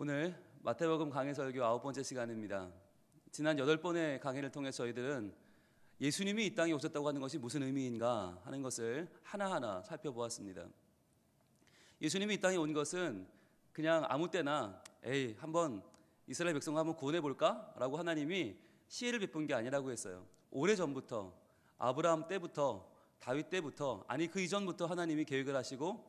오늘 마태복음 강해 설교 9번째 시간입니다. 지난 8번의 강해를 통해 저희들은 예수님이 이 땅에 오셨다고 하는 것이 무슨 의미인가 하는 것을 하나하나 살펴보았습니다. 예수님이 이 땅에 온 것은 그냥 아무 때나 한번 이스라엘 백성을 한번 구원해 볼까? 라고 하나님이 시혜를 베푼 게 아니라고 했어요. 오래전부터 아브라함 때부터 다윗 때부터 그 이전부터 하나님이 계획을 하시고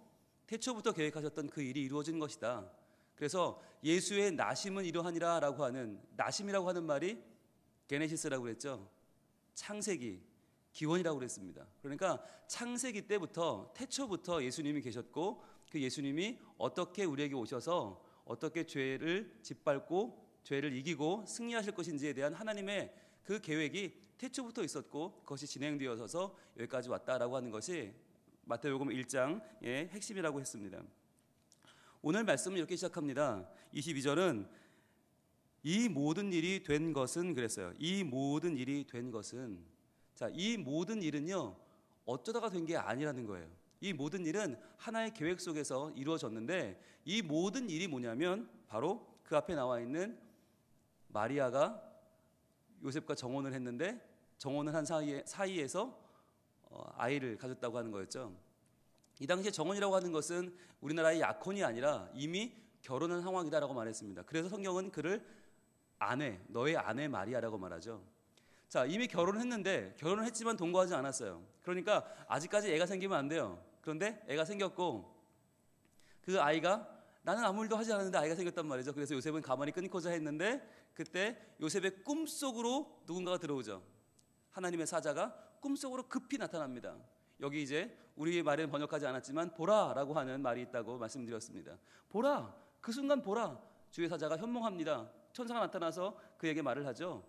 태초부터 계획하셨던 그 일이 이루어진 것이다. 그래서 예수의 나심은 이러하니라 라고 하는, 나심이라고 하는 말이 게네시스라고 그랬죠. 창세기, 기원이라고 그랬습니다. 그러니까 창세기 때부터 태초부터 예수님이 계셨고 그 예수님이 어떻게 우리에게 오셔서 어떻게 죄를 짓밟고 죄를 이기고 승리하실 것인지에 대한 하나님의 그 계획이 태초부터 있었고 그것이 진행되어서 여기까지 왔다라고 하는 것이 마태복음 1장의 핵심이라고 했습니다. 오늘 말씀은 이렇게 시작합니다. 22절은 이 모든 일이 된 것은 그랬어요. 이 모든 일이 된 것은, 자, 이 모든 일은요 어쩌다가 된 게 아니라는 거예요. 이 모든 일은 하나의 계획 속에서 이루어졌는데 이 모든 일이 뭐냐면 바로 그 앞에 나와 있는 마리아가 요셉과 정혼을 했는데 정혼을 한 사이에서 아이를 가졌다고 하는 거였죠. 이 당시에 정혼이라고 하는 것은 우리나라의 약혼이 아니라 이미 결혼한 상황이다라고 말했습니다. 그래서 성경은 그를 너의 아내 마리아라고 말하죠. 자, 이미 결혼을 했지만 동거하지 않았어요. 그러니까 아직까지 애가 생기면 안 돼요. 그런데 애가 생겼고 그 아이가 나는 아무 일도 하지 않았는데 아이가 생겼단 말이죠. 그래서 요셉은 가만히 끊고자 했는데 그때 요셉의 꿈속으로 누군가가 들어오죠. 하나님의 사자가 꿈속으로 급히 나타납니다. 여기 이제 우리의 말은 번역하지 않았지만 보라라고 하는 말이 있다고 말씀드렸습니다. 보라, 그 순간 보라, 주의 사자가 현몽합니다. 천사가 나타나서 그에게 말을 하죠.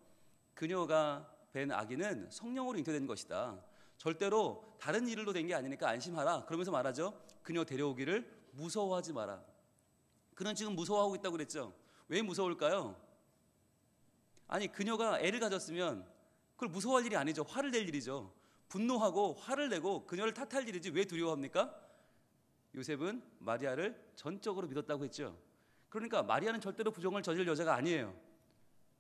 그녀가 뵌 아기는 성령으로 잉태된 것이다. 절대로 다른 일로 된 게 아니니까 안심하라. 그러면서 말하죠. 그녀 데려오기를 무서워하지 마라. 그는 지금 무서워하고 있다고 그랬죠. 왜 무서울까요? 그녀가 애를 가졌으면 그걸 무서워할 일이 아니죠. 화를 낼 일이죠. 분노하고 화를 내고 그녀를 탓할 일이지 왜 두려워합니까? 요셉은 마리아를 전적으로 믿었다고 했죠. 그러니까 마리아는 절대로 부정을 저질 여자가 아니에요.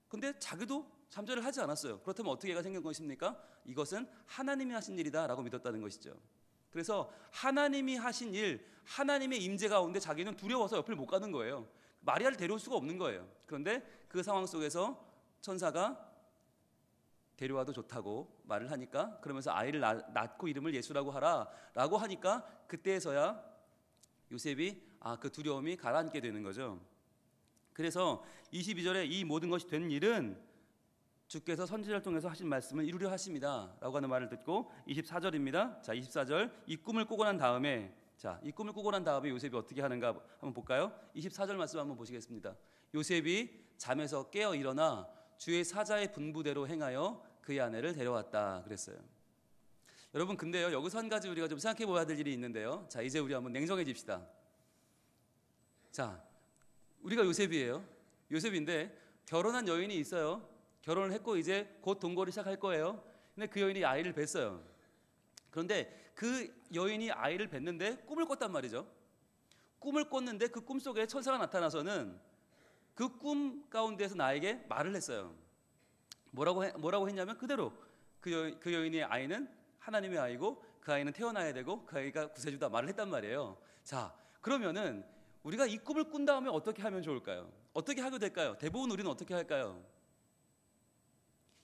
근데 자기도 잠자를 하지 않았어요. 그렇다면 어떻게 애가 생긴 것입니까? 이것은 하나님이 하신 일이다 라고 믿었다는 것이죠. 그래서 하나님이 하신 일, 하나님의 임재 가운데 자기는 두려워서 옆을 못 가는 거예요. 마리아를 데려올 수가 없는 거예요. 그런데 그 상황 속에서 천사가 데려와도 좋다고 말을 하니까, 그러면서 아이를 낳고 이름을 예수라고 하라 라고 하니까 그때에서야 요셉이 그 두려움이 가라앉게 되는 거죠. 그래서 22절에 이 모든 것이 된 일은 주께서 선지자를 통해서 하신 말씀을 이루려 하십니다 라고 하는 말을 듣고 24절입니다. 자, 24절 이 꿈을 꾸고 난 다음에 요셉이 어떻게 하는가 한번 볼까요? 24절 말씀 한번 보시겠습니다. 요셉이 잠에서 깨어 일어나 주의 사자의 분부대로 행하여 그의 아내를 데려왔다 그랬어요. 여러분, 근데요 여기서 한 가지 우리가 좀 생각해 봐야 될 일이 있는데요. 자, 이제 우리 한번 냉정해집시다. 자, 우리가 요셉인데 결혼한 여인이 있어요. 결혼을 했고 이제 곧 동거를 시작할 거예요. 근데 그 여인이 아이를 뵀어요. 그런데 그 여인이 아이를 뵀는데 꿈을 꿨단 말이죠. 꿈을 꿨는데 그 꿈 속에 천사가 나타나서는 그 꿈 가운데서 나에게 말을 했어요. 뭐라고 했냐면 그대로 그 여인의 아이는 하나님의 아이고 그 아이는 태어나야 되고 그 아이가 구세주다 말을 했단 말이에요. 자, 그러면은 우리가 이 꿈을 꾼 다음에 어떻게 하면 좋을까요? 어떻게 하게 될까요? 대부분 우리는 어떻게 할까요?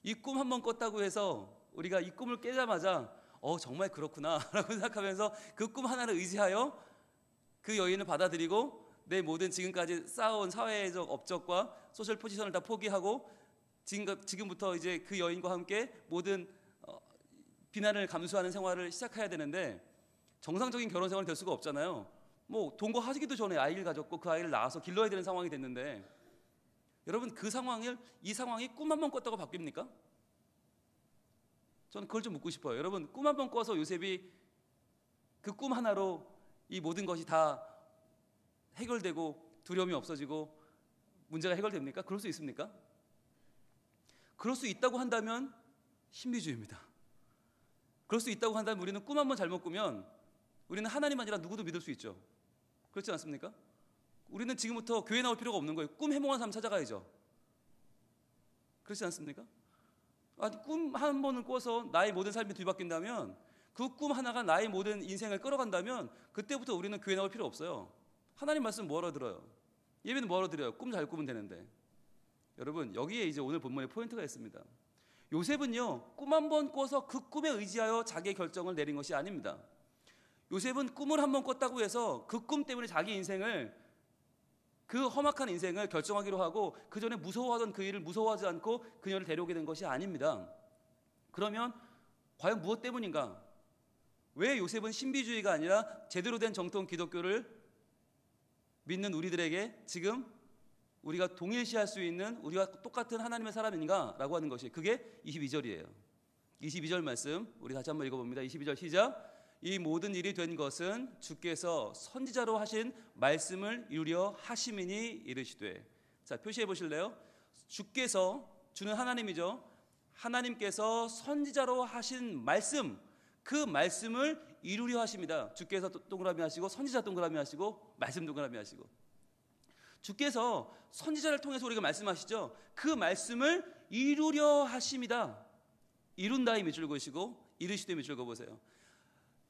이 꿈 한번 꿨다고 해서 우리가 이 꿈을 깨자마자 정말 그렇구나 라고 생각하면서 그 꿈 하나를 의지하여 그 여인을 받아들이고 내 모든 지금까지 쌓아온 사회적 업적과 소셜 포지션을 다 포기하고 지금부터 이제 그 여인과 함께 모든 비난을 감수하는 생활을 시작해야 되는데 정상적인 결혼 생활이 될 수가 없잖아요. 동거하시기도 전에 아이를 가졌고 그 아이를 낳아서 길러야 되는 상황이 됐는데, 여러분 이 상황이 꿈 한 번 꿨다고 바뀝니까? 저는 그걸 좀 묻고 싶어요. 여러분, 꿈 한 번 꿔서 요셉이 그 꿈 하나로 이 모든 것이 다 해결되고 두려움이 없어지고 문제가 해결됩니까? 그럴 수 있습니까? 그럴 수 있다고 한다면 신비주의입니다. 그럴 수 있다고 한다면 우리는 꿈 한 번 잘못 꾸면 우리는 하나님 아니라 누구도 믿을 수 있죠. 그렇지 않습니까? 우리는 지금부터 교회 나올 필요가 없는 거예요. 꿈 해몽한 사람 찾아가야죠. 그렇지 않습니까? 아니, 꿈 한 번을 꿔서 나의 모든 삶이 뒤바뀐다면, 그 꿈 하나가 나의 모든 인생을 끌어간다면 그때부터 우리는 교회 나올 필요 없어요. 하나님 말씀 뭐하러 들어요? 예배는 뭐하러 드려요? 꿈 잘 꾸면 되는데. 여러분, 여기에 이제 오늘 본문의 포인트가 있습니다. 요셉은요, 꿈 한 번 꿔서 그 꿈에 의지하여 자기의 결정을 내린 것이 아닙니다. 요셉은 꿈을 한 번 꿨다고 해서 그 꿈 때문에 자기 인생을, 그 험악한 인생을 결정하기로 하고 그 전에 무서워하던 그 일을 무서워하지 않고 그녀를 데려오게 된 것이 아닙니다. 그러면 과연 무엇 때문인가? 왜 요셉은 신비주의가 아니라 제대로 된 정통 기독교를 믿는 우리들에게 지금 우리가 동일시할 수 있는, 우리가 똑같은 하나님의 사람인가? 라고 하는 것이, 그게 22절이에요. 22절 말씀 우리 다시 한번 읽어봅니다. 22절 시작. 이 모든 일이 된 것은 주께서 선지자로 하신 말씀을 이루려 하심이니 이르시되. 자, 표시해 보실래요? 주께서, 주는 하나님이죠. 하나님께서 선지자로 하신 말씀, 그 말씀을 이루려 하십니다. 주께서 동그라미 하시고, 선지자 동그라미 하시고, 말씀 동그라미 하시고. 주께서 선지자를 통해서 우리가 말씀하시죠. 그 말씀을 이루려 하십니다. 이룬다의 밑줄 그으시고 이르시되 밑줄 그어보세요.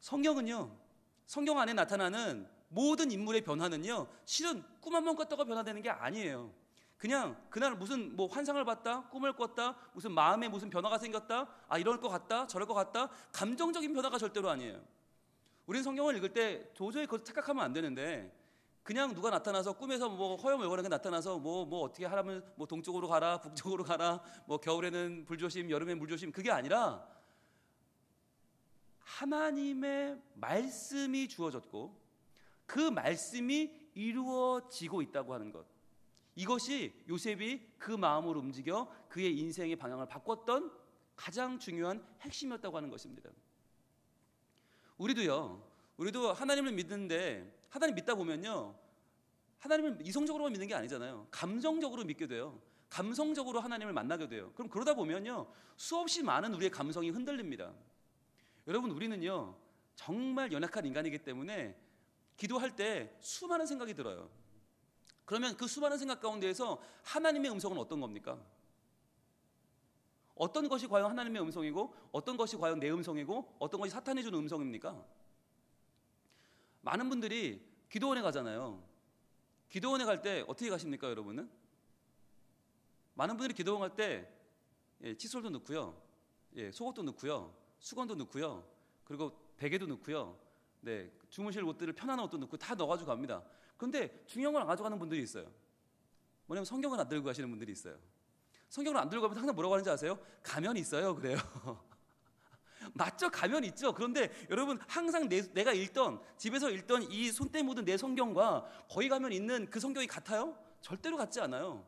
성경은요, 성경 안에 나타나는 모든 인물의 변화는요, 실은 꿈 한 번 꿨다고 변화되는 게 아니에요. 그냥 그날 무슨 뭐 환상을 봤다, 꿈을 꿨다, 무슨 마음에 무슨 변화가 생겼다, 아 이럴 것 같다, 저럴 것 같다, 감정적인 변화가 절대로 아니에요. 우리는 성경을 읽을 때 도저히 그걸 착각하면 안 되는데, 그냥 누가 나타나서 꿈에서 뭐 허여멀건하게 나타나서 뭐 어떻게 하라면 뭐 동쪽으로 가라, 북쪽으로 가라, 뭐 겨울에는 불조심, 여름엔 물조심, 그게 아니라 하나님의 말씀이 주어졌고 그 말씀이 이루어지고 있다고 하는 것, 이것이 요셉이 그 마음으로 움직여 그의 인생의 방향을 바꿨던 가장 중요한 핵심이었다고 하는 것입니다. 우리도 하나님을 믿는데, 하나님 믿다 보면요, 하나님을 이성적으로만 믿는 게 아니잖아요. 감정적으로 믿게 돼요. 감성적으로 하나님을 만나게 돼요. 그럼 그러다 보면요, 수없이 많은 우리의 감성이 흔들립니다. 여러분, 우리는요 정말 연약한 인간이기 때문에 기도할 때 수많은 생각이 들어요. 그러면 그 수많은 생각 가운데에서 하나님의 음성은 어떤 겁니까? 어떤 것이 과연 하나님의 음성이고 어떤 것이 과연 내 음성이고 어떤 것이 사탄이 주는 음성입니까? 많은 분들이 기도원에 가잖아요. 기도원에 갈 때 어떻게 가십니까, 여러분은? 많은 분들이 기도원 갈 때 칫솔도 넣고요, 속옷도 넣고요, 수건도 넣고요, 그리고 베개도 넣고요, 주무실 옷들을 편안한 옷도 넣고 다 넣어가지고 갑니다. 그런데 중요한 걸 안 가져가는 분들이 있어요. 뭐냐면 성경을 안 들고 가시는 분들이 있어요. 성경을 안 들고 가면 항상 뭐라고 하는지 아세요? 가면 있어요, 그래요. 맞죠? 가면 있죠. 그런데 여러분, 항상 내가 읽던, 집에서 읽던 이 손때 묻은 내 성경과 거기 가면 있는 그 성경이 같아요? 절대로 같지 않아요.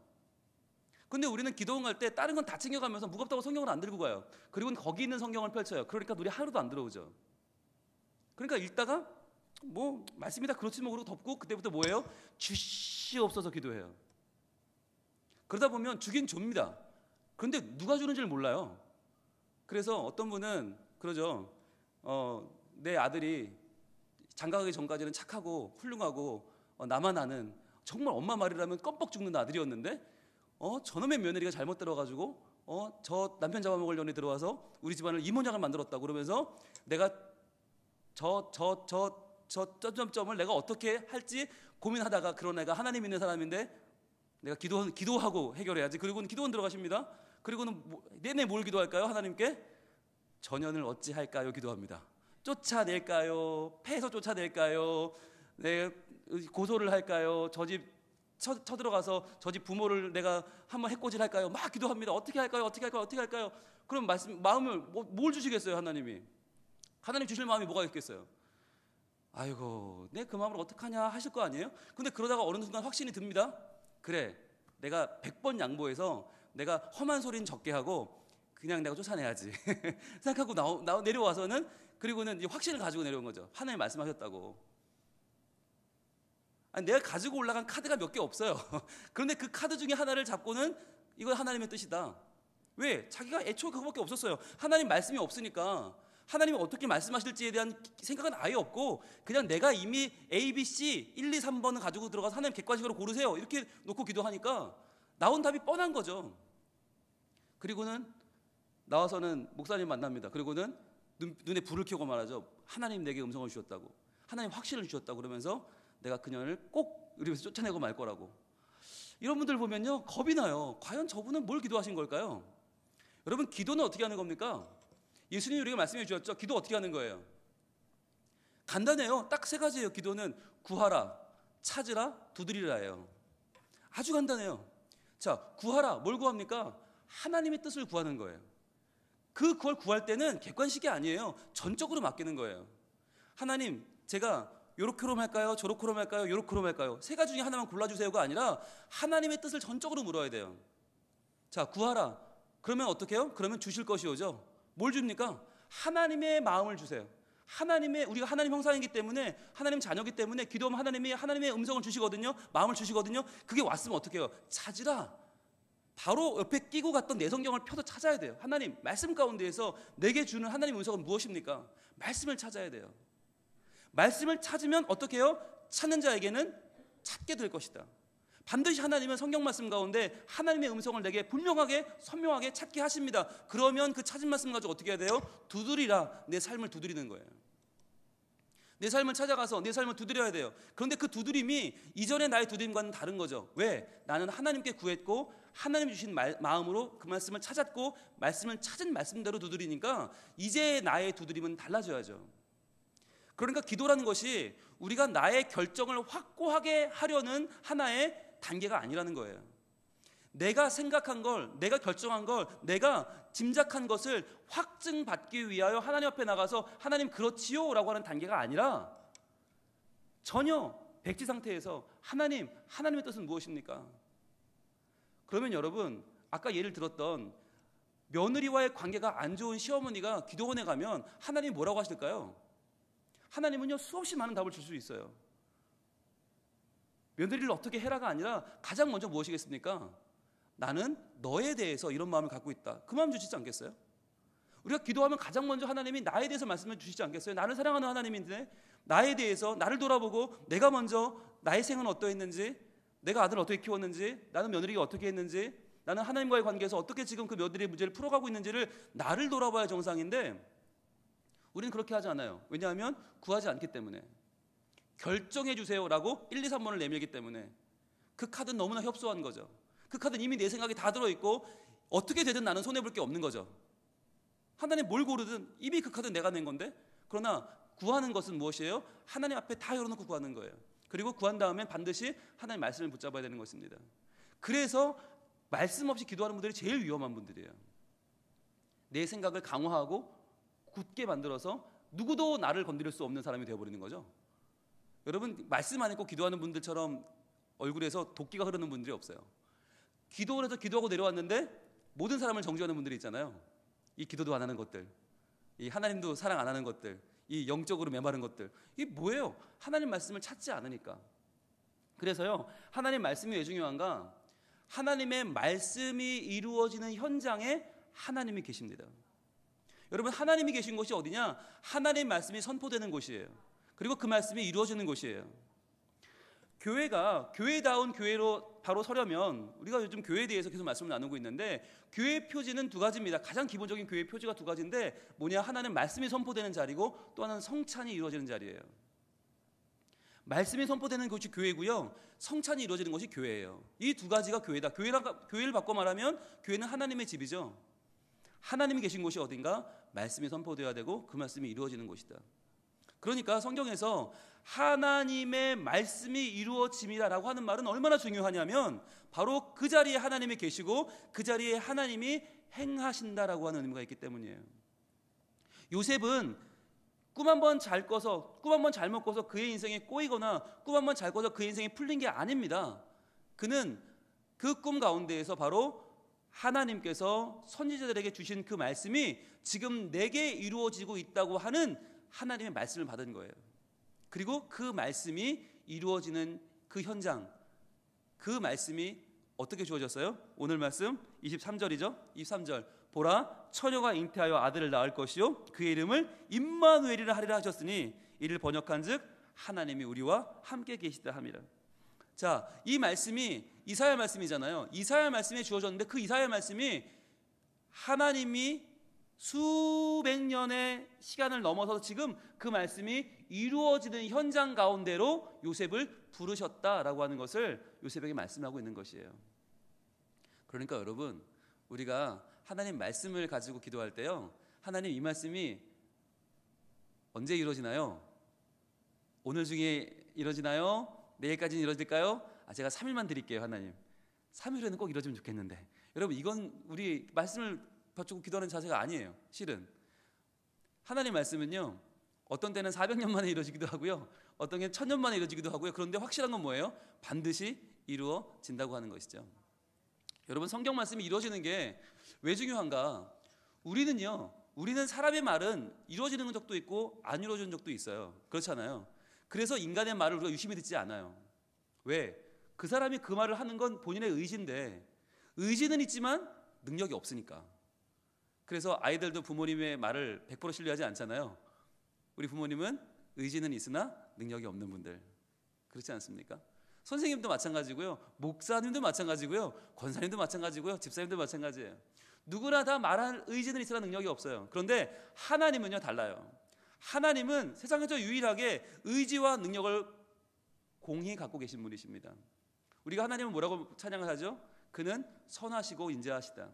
근데 우리는 기도원 갈 때 다른 건 다 챙겨가면서 무겁다고 성경을 안 들고 가요. 그리고 거기 있는 성경을 펼쳐요. 그러니까 눈이 하루도 안 들어오죠. 그러니까 읽다가 뭐 말씀이다 그렇지 뭐 그러고 덮고, 그때부터 뭐예요? 주시옵소서 기도해요. 그러다 보면 주긴 줍니다. 그런데 누가 주는지를 몰라요. 그래서 어떤 분은 그러죠. 내 아들이 장가가기 전까지는 착하고 훌륭하고 나만 아는 정말 엄마 말이라면 껌뻑 죽는 아들이었는데 저놈의 며느리가 잘못 들어가지고 저 남편 잡아먹을 년이 들어와서 우리 집안을 이모장을 만들었다고 그러면서 내가 점점점을 내가 어떻게 할지 고민하다가, 그런 애가 하나님 있는 사람인데 내가 기도하고 해결해야지. 그리고는 기도원 들어가십니다. 그리고는 내내 뭘 기도할까요? 하나님께 전연을 어찌할까요? 기도합니다. 쫓아낼까요? 패해서 쫓아낼까요? 고소를 할까요? 저 집 쳐들어가서 저 집 부모를 내가 한번 해코지할까요? 막 기도합니다. 어떻게 할까요? 어떻게 할까요? 어떻게 할까요? 그럼 마음을 뭘 주시겠어요? 하나님 주실 마음이 뭐가 있겠어요? 아이고, 내 그 마음을 어떡하냐 하실 거 아니에요? 근데 그러다가 어느 순간 확신이 듭니다. 그래, 내가 100번 양보해서 내가 험한 소리는 적게 하고 그냥 내가 쫓아내야지 생각하고 내려와서는, 그리고는 이제 확신을 가지고 내려온 거죠. 하나님 말씀하셨다고. 아니, 내가 가지고 올라간 카드가 몇 개 없어요. 그런데 그 카드 중에 하나를 잡고는 이건 하나님의 뜻이다. 왜? 자기가 애초에 그거밖에 없었어요. 하나님 말씀이 없으니까 하나님이 어떻게 말씀하실지에 대한 생각은 아예 없고 그냥 내가 이미 A, B, C 1, 2, 3번을 가지고 들어가서 하나님 객관식으로 고르세요 이렇게 놓고 기도하니까 나온 답이 뻔한 거죠. 그리고는 나와서는 목사님 만납니다. 그리고는 눈에 불을 켜고 말하죠. 하나님 내게 음성을 주셨다고, 하나님 확신을 주셨다고, 그러면서 내가 그녀를 꼭 우리 집에서 쫓아내고 말 거라고. 이런 분들 보면요 겁이 나요. 과연 저분은 뭘 기도하신 걸까요? 여러분, 기도는 어떻게 하는 겁니까? 예수님이 우리가 말씀해 주셨죠. 기도 어떻게 하는 거예요? 간단해요. 딱 세 가지예요. 기도는 구하라, 찾으라, 두드리라예요. 아주 간단해요. 자, 구하라. 뭘 구합니까? 하나님의 뜻을 구하는 거예요. 그걸 구할 때는 객관식이 아니에요. 전적으로 맡기는 거예요. 하나님, 제가 요렇게로 할까요? 저렇게로 할까요? 요렇게로 할까요? 세 가지 중에 하나만 골라주세요가 아니라 하나님의 뜻을 전적으로 물어야 돼요. 자, 구하라. 그러면 어떻게 해요? 그러면 주실 것이오죠. 뭘 줍니까? 하나님의 마음을 주세요. 우리가 하나님 형상이기 때문에, 하나님 자녀이기 때문에 기도하면 하나님이 하나님의 음성을 주시거든요. 마음을 주시거든요. 그게 왔으면 어떻게 해요? 찾으라. 바로 옆에 끼고 갔던 내 성경을 펴서 찾아야 돼요. 하나님 말씀 가운데에서 내게 주는 하나님의 음성은 무엇입니까? 말씀을 찾아야 돼요. 말씀을 찾으면 어떻게 해요? 찾는 자에게는 찾게 될 것이다. 반드시 하나님은 성경 말씀 가운데 하나님의 음성을 내게 분명하게 선명하게 찾게 하십니다. 그러면 그 찾은 말씀 가지고 어떻게 해야 돼요? 두드리라. 내 삶을 두드리는 거예요. 내 삶을 찾아가서 내 삶을 두드려야 돼요. 그런데 그 두드림이 이전의 나의 두드림과는 다른 거죠. 왜? 나는 하나님께 구했고 하나님 주신 마음으로 그 말씀을 찾았고 말씀을 찾은 말씀대로 두드리니까 이제 나의 두드림은 달라져야죠. 그러니까 기도라는 것이 우리가 나의 결정을 확고하게 하려는 하나의 단계가 아니라는 거예요. 내가 생각한 걸, 내가 결정한 걸, 내가 짐작한 것을 확증받기 위하여 하나님 앞에 나가서 하나님 그렇지요 라고 하는 단계가 아니라 전혀 백지 상태에서 하나님의 뜻은 무엇입니까? 그러면 여러분, 아까 예를 들었던 며느리와의 관계가 안 좋은 시어머니가 기도원에 가면 하나님이 뭐라고 하실까요? 하나님은요 수없이 많은 답을 줄 수 있어요. 며느리를 어떻게 해라가 아니라 가장 먼저 무엇이겠습니까? 나는 너에 대해서 이런 마음을 갖고 있다. 그 마음 주시지 않겠어요? 우리가 기도하면 가장 먼저 하나님이 나에 대해서 말씀을 주시지 않겠어요? 나를 사랑하는 하나님인데 나에 대해서 나를 돌아보고 내가 먼저 나의 생은 어떠했는지, 내가 아들을 어떻게 키웠는지, 나는 며느리가 어떻게 했는지, 나는 하나님과의 관계에서 어떻게 지금 그 며느리의 문제를 풀어가고 있는지를 나를 돌아봐야 정상인데 우리는 그렇게 하지 않아요. 왜냐하면 구하지 않기 때문에. 결정해 주세요라고 1, 2, 3번을 내밀기 때문에. 그 카드는 너무나 협소한 거죠. 그 카드는 이미 내 생각이 다 들어있고 어떻게 되든 나는 손해볼 게 없는 거죠. 하나님 뭘 고르든 이미 그 카드는 내가 낸 건데, 그러나 구하는 것은 무엇이에요? 하나님 앞에 다 열어놓고 구하는 거예요. 그리고 구한 다음엔 반드시 하나님 말씀을 붙잡아야 되는 것입니다. 그래서 말씀 없이 기도하는 분들이 제일 위험한 분들이에요. 내 생각을 강화하고 굳게 만들어서 누구도 나를 건드릴 수 없는 사람이 되어버리는 거죠. 여러분, 말씀 안 읽고 기도하는 분들처럼 얼굴에서 도끼가 흐르는 분들이 없어요. 기도를 해서 기도하고 내려왔는데 모든 사람을 정죄하는 분들이 있잖아요. 이 기도도 안 하는 것들, 이 하나님도 사랑 안 하는 것들, 이 영적으로 메마른 것들, 이게 뭐예요? 하나님 말씀을 찾지 않으니까. 그래서요, 하나님 말씀이 왜 중요한가? 하나님의 말씀이 이루어지는 현장에 하나님이 계십니다. 여러분, 하나님이 계신 곳이 어디냐? 하나님 말씀이 선포되는 곳이에요. 그리고 그 말씀이 이루어지는 곳이에요. 교회가 교회다운 교회로 바로 서려면, 우리가 요즘 교회에 대해서 계속 말씀을 나누고 있는데 교회 표지는 두 가지입니다. 가장 기본적인 교회 표지가 두 가지인데 뭐냐? 하나는 말씀이 선포되는 자리고 또 하나는 성찬이 이루어지는 자리예요. 말씀이 선포되는 곳이 교회고요, 성찬이 이루어지는 것이 교회예요. 이 두 가지가 교회다. 교회를 바꿔 말하면 교회는 하나님의 집이죠. 하나님이 계신 곳이 어딘가? 말씀이 선포되어야 되고 그 말씀이 이루어지는 곳이다. 그러니까 성경에서 하나님의 말씀이 이루어짐이라고 하는 말은 얼마나 중요하냐면 바로 그 자리에 하나님이 계시고 그 자리에 하나님이 행하신다라고 하는 의미가 있기 때문이에요. 요셉은 꿈 한 번 잘 꿔서, 꿈 한 번 잘 먹고서 그의 인생에 꼬이거나 꿈 한 번 잘 꿔서 그의 인생이 풀린 게 아닙니다. 그는 그 꿈 가운데에서 바로 하나님께서 선지자들에게 주신 그 말씀이 지금 내게 이루어지고 있다고 하는 하나님의 말씀을 받은 거예요. 그리고 그 말씀이 이루어지는 그 현장, 그 말씀이 어떻게 주어졌어요? 오늘 말씀 23절이죠. 23절, 보라 처녀가 잉태하여 아들을 낳을 것이요 그의 이름을 임마누엘이라 하리라 하셨으니 이를 번역한즉 하나님이 우리와 함께 계시다 함이라. 자, 이 말씀이 이사야 말씀이잖아요. 이사야 말씀이 주어졌는데 그 이사야 말씀이 하나님이 수백 년의 시간을 넘어서 지금 그 말씀이 이루어지는 현장 가운데로 요셉을 부르셨다라고 하는 것을 요셉에게 말씀하고 있는 것이에요. 그러니까 여러분, 우리가 하나님 말씀을 가지고 기도할 때요, 하나님 이 말씀이 언제 이루어지나요? 오늘 중에 이루어지나요? 내일까지는 이루어질까요? 제가 3일만 드릴게요. 하나님 3일에는 꼭 이루어지면 좋겠는데. 여러분, 이건 우리 말씀을 받고 기도하는 자세가 아니에요. 실은 하나님 말씀은요, 어떤 때는 400년 만에 이루어지기도 하고요, 어떤 때는 1000년 만에 이루어지기도 하고요. 그런데 확실한 건 뭐예요? 반드시 이루어진다고 하는 것이죠. 여러분, 성경 말씀이 이루어지는 게 왜 중요한가? 우리는 사람의 말은 이루어지는 적도 있고 안 이루어지는 적도 있어요. 그렇잖아요. 그래서 인간의 말을 우리가 유심히 듣지 않아요. 왜? 그 사람이 그 말을 하는 건 본인의 의지인데, 의지는 있지만 능력이 없으니까. 그래서 아이들도 부모님의 말을 100% 신뢰하지 않잖아요. 우리 부모님은 의지는 있으나 능력이 없는 분들, 그렇지 않습니까? 선생님도 마찬가지고요, 목사님도 마찬가지고요, 권사님도 마찬가지고요, 집사님도 마찬가지예요. 누구나 다 말할 의지는 있으나 능력이 없어요. 그런데 하나님은요, 달라요. 하나님은 세상에서 유일하게 의지와 능력을 공히 갖고 계신 분이십니다. 우리가 하나님은 뭐라고 찬양을 하죠? 그는 선하시고 인자하시다.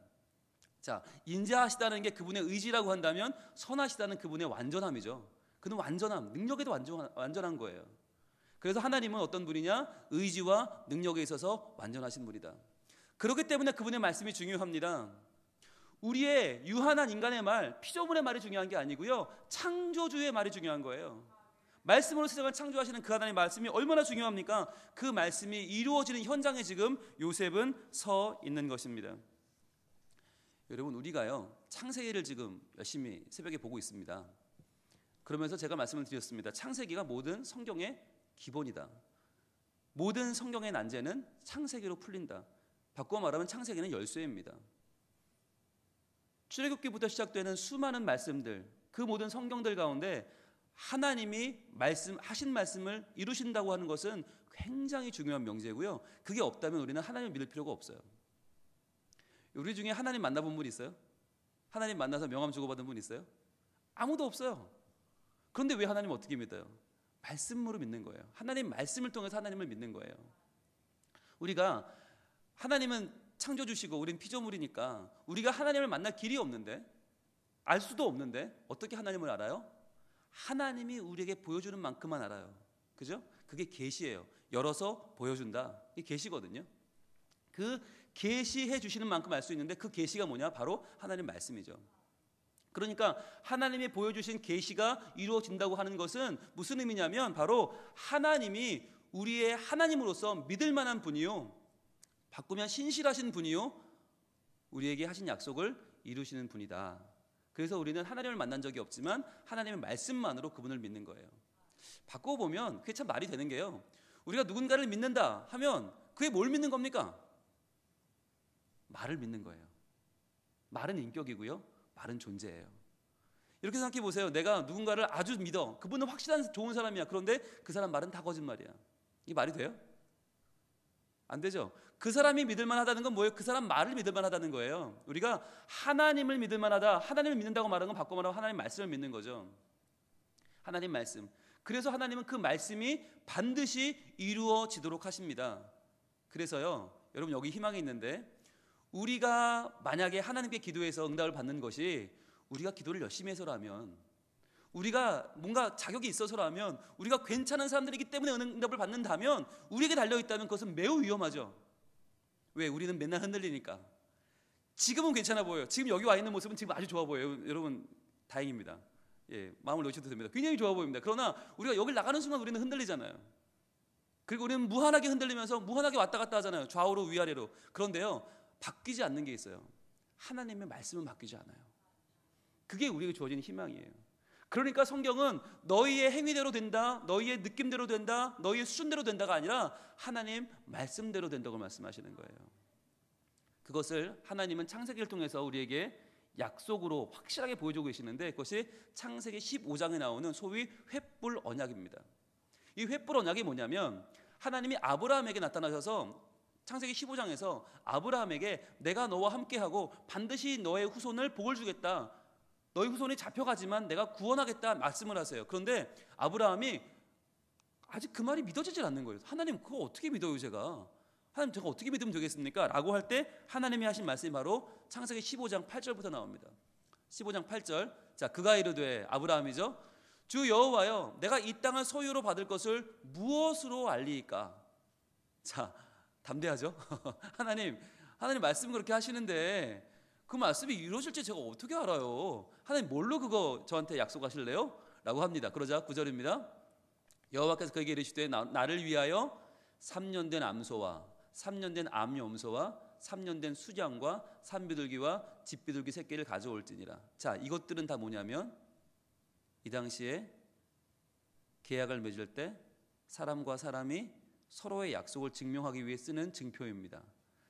자, 인자하시다는 게 그분의 의지라고 한다면 선하시다는 그분의 완전함이죠. 그는 완전함, 능력에도 완전한 거예요. 그래서 하나님은 어떤 분이냐? 의지와 능력에 있어서 완전하신 분이다. 그렇기 때문에 그분의 말씀이 중요합니다. 우리의 유한한 인간의 말, 피조물의 말이 중요한 게 아니고요, 창조주의 말이 중요한 거예요. 말씀으로 세상을 창조하시는 그 하나님의 말씀이 얼마나 중요합니까? 그 말씀이 이루어지는 현장에 지금 요셉은 서 있는 것입니다. 여러분, 우리가요, 창세기를 지금 열심히 새벽에 보고 있습니다. 그러면서 제가 말씀을 드렸습니다. 창세기가 모든 성경의 기본이다. 모든 성경의 난제는 창세기로 풀린다. 바꿔 말하면 창세기는 열쇠입니다. 출애굽기부터 시작되는 수많은 말씀들, 그 모든 성경들 가운데 하나님이 하신 말씀을 이루신다고 하는 것은 굉장히 중요한 명제고요, 그게 없다면 우리는 하나님을 믿을 필요가 없어요. 우리 중에 하나님 만나본 분 있어요? 하나님 만나서 명함 주고받은 분 있어요? 아무도 없어요. 그런데 왜 하나님 어떻게 믿어요? 말씀으로 믿는 거예요. 하나님 말씀을 통해서 하나님을 믿는 거예요. 우리가 하나님은 창조주시고 우리는 피조물이니까 우리가 하나님을 만날 길이 없는데, 알 수도 없는데 어떻게 하나님을 알아요? 하나님이 우리에게 보여주는 만큼만 알아요. 그죠? 그게 계시예요. 열어서 보여준다. 이게 계시거든요. 그 계시해 주시는 만큼 알 수 있는데 그 계시가 뭐냐? 바로 하나님 말씀이죠. 그러니까 하나님이 보여주신 계시가 이루어진다고 하는 것은 무슨 의미냐면 바로 하나님이 우리의 하나님으로서 믿을 만한 분이요, 바꾸면 신실하신 분이요, 우리에게 하신 약속을 이루시는 분이다. 그래서 우리는 하나님을 만난 적이 없지만 하나님의 말씀만으로 그분을 믿는 거예요. 바꿔보면 그게 참 말이 되는 게요, 우리가 누군가를 믿는다 하면 그게 뭘 믿는 겁니까? 말을 믿는 거예요. 말은 인격이고요, 말은 존재예요. 이렇게 생각해 보세요. 내가 누군가를 아주 믿어. 그분은 확실한 좋은 사람이야. 그런데 그 사람 말은 다 거짓말이야. 이게 말이 돼요? 안 되죠. 그 사람이 믿을 만하다는 건 뭐예요? 그 사람 말을 믿을 만하다는 거예요. 우리가 하나님을 믿을 만하다, 하나님을 믿는다고 말하는 건 바꿔 말하면 하나님 말씀을 믿는 거죠. 하나님 말씀. 그래서 하나님은 그 말씀이 반드시 이루어지도록 하십니다. 그래서요, 여러분, 여기 희망이 있는데, 우리가 만약에 하나님께 기도해서 응답을 받는 것이 우리가 기도를 열심히 해서라면, 우리가 뭔가 자격이 있어서라면, 우리가 괜찮은 사람들이기 때문에 응답을 받는다면, 우리에게 달려있다면 그것은 매우 위험하죠. 왜? 우리는 맨날 흔들리니까. 지금은 괜찮아 보여요. 지금 여기 와 있는 모습은 지금 아주 좋아 보여요. 여러분, 다행입니다. 예, 마음을 놓으셔도 됩니다. 굉장히 좋아 보입니다. 그러나 우리가 여길 나가는 순간 우리는 흔들리잖아요. 그리고 우리는 무한하게 흔들리면서 무한하게 왔다 갔다 하잖아요. 좌우로 위아래로. 그런데요, 바뀌지 않는 게 있어요. 하나님의 말씀은 바뀌지 않아요. 그게 우리에게 주어진 희망이에요. 그러니까 성경은 너희의 행위대로 된다, 너희의 느낌대로 된다, 너희의 수준대로 된다가 아니라 하나님 말씀대로 된다고 말씀하시는 거예요. 그것을 하나님은 창세기를 통해서 우리에게 약속으로 확실하게 보여주고 계시는데 그것이 창세기 15장에 나오는 소위 횃불 언약입니다. 이 횃불 언약이 뭐냐면 하나님이 아브라함에게 나타나셔서 창세기 15장에서 아브라함에게 내가 너와 함께하고 반드시 너의 후손을 복을 주겠다. 너의 후손이 잡혀가지만 내가 구원하겠다 말씀을 하세요. 그런데 아브라함이 아직 그 말이 믿어지질 않는 거예요. 하나님 그거 어떻게 믿어요 제가? 하나님 제가 어떻게 믿으면 되겠습니까? 라고 할 때 하나님이 하신 말씀이 바로 창세기 15장 8절부터 나옵니다. 15장 8절. 자, 그가 이르되 아브라함이죠. 주 여호와여 내가 이 땅을 소유로 받을 것을 무엇으로 알리이까? 자, 담대하죠? 하나님 말씀 그렇게 하시는데 그 말씀이 이루어질지 제가 어떻게 알아요? 하나님 뭘로 그거 저한테 약속하실래요? 라고 합니다. 그러자 9절입니다. 여호와께서 그에게 이르시되 나를 위하여 3년 된 암소와 3년 된 암염소와 3년 된 수장과 산비둘기와 집비둘기 새끼를 가져올지니라. 자, 이것들은 다 뭐냐면 이 당시에 계약을 맺을 때 사람과 사람이 서로의 약속을 증명하기 위해 쓰는 증표입니다.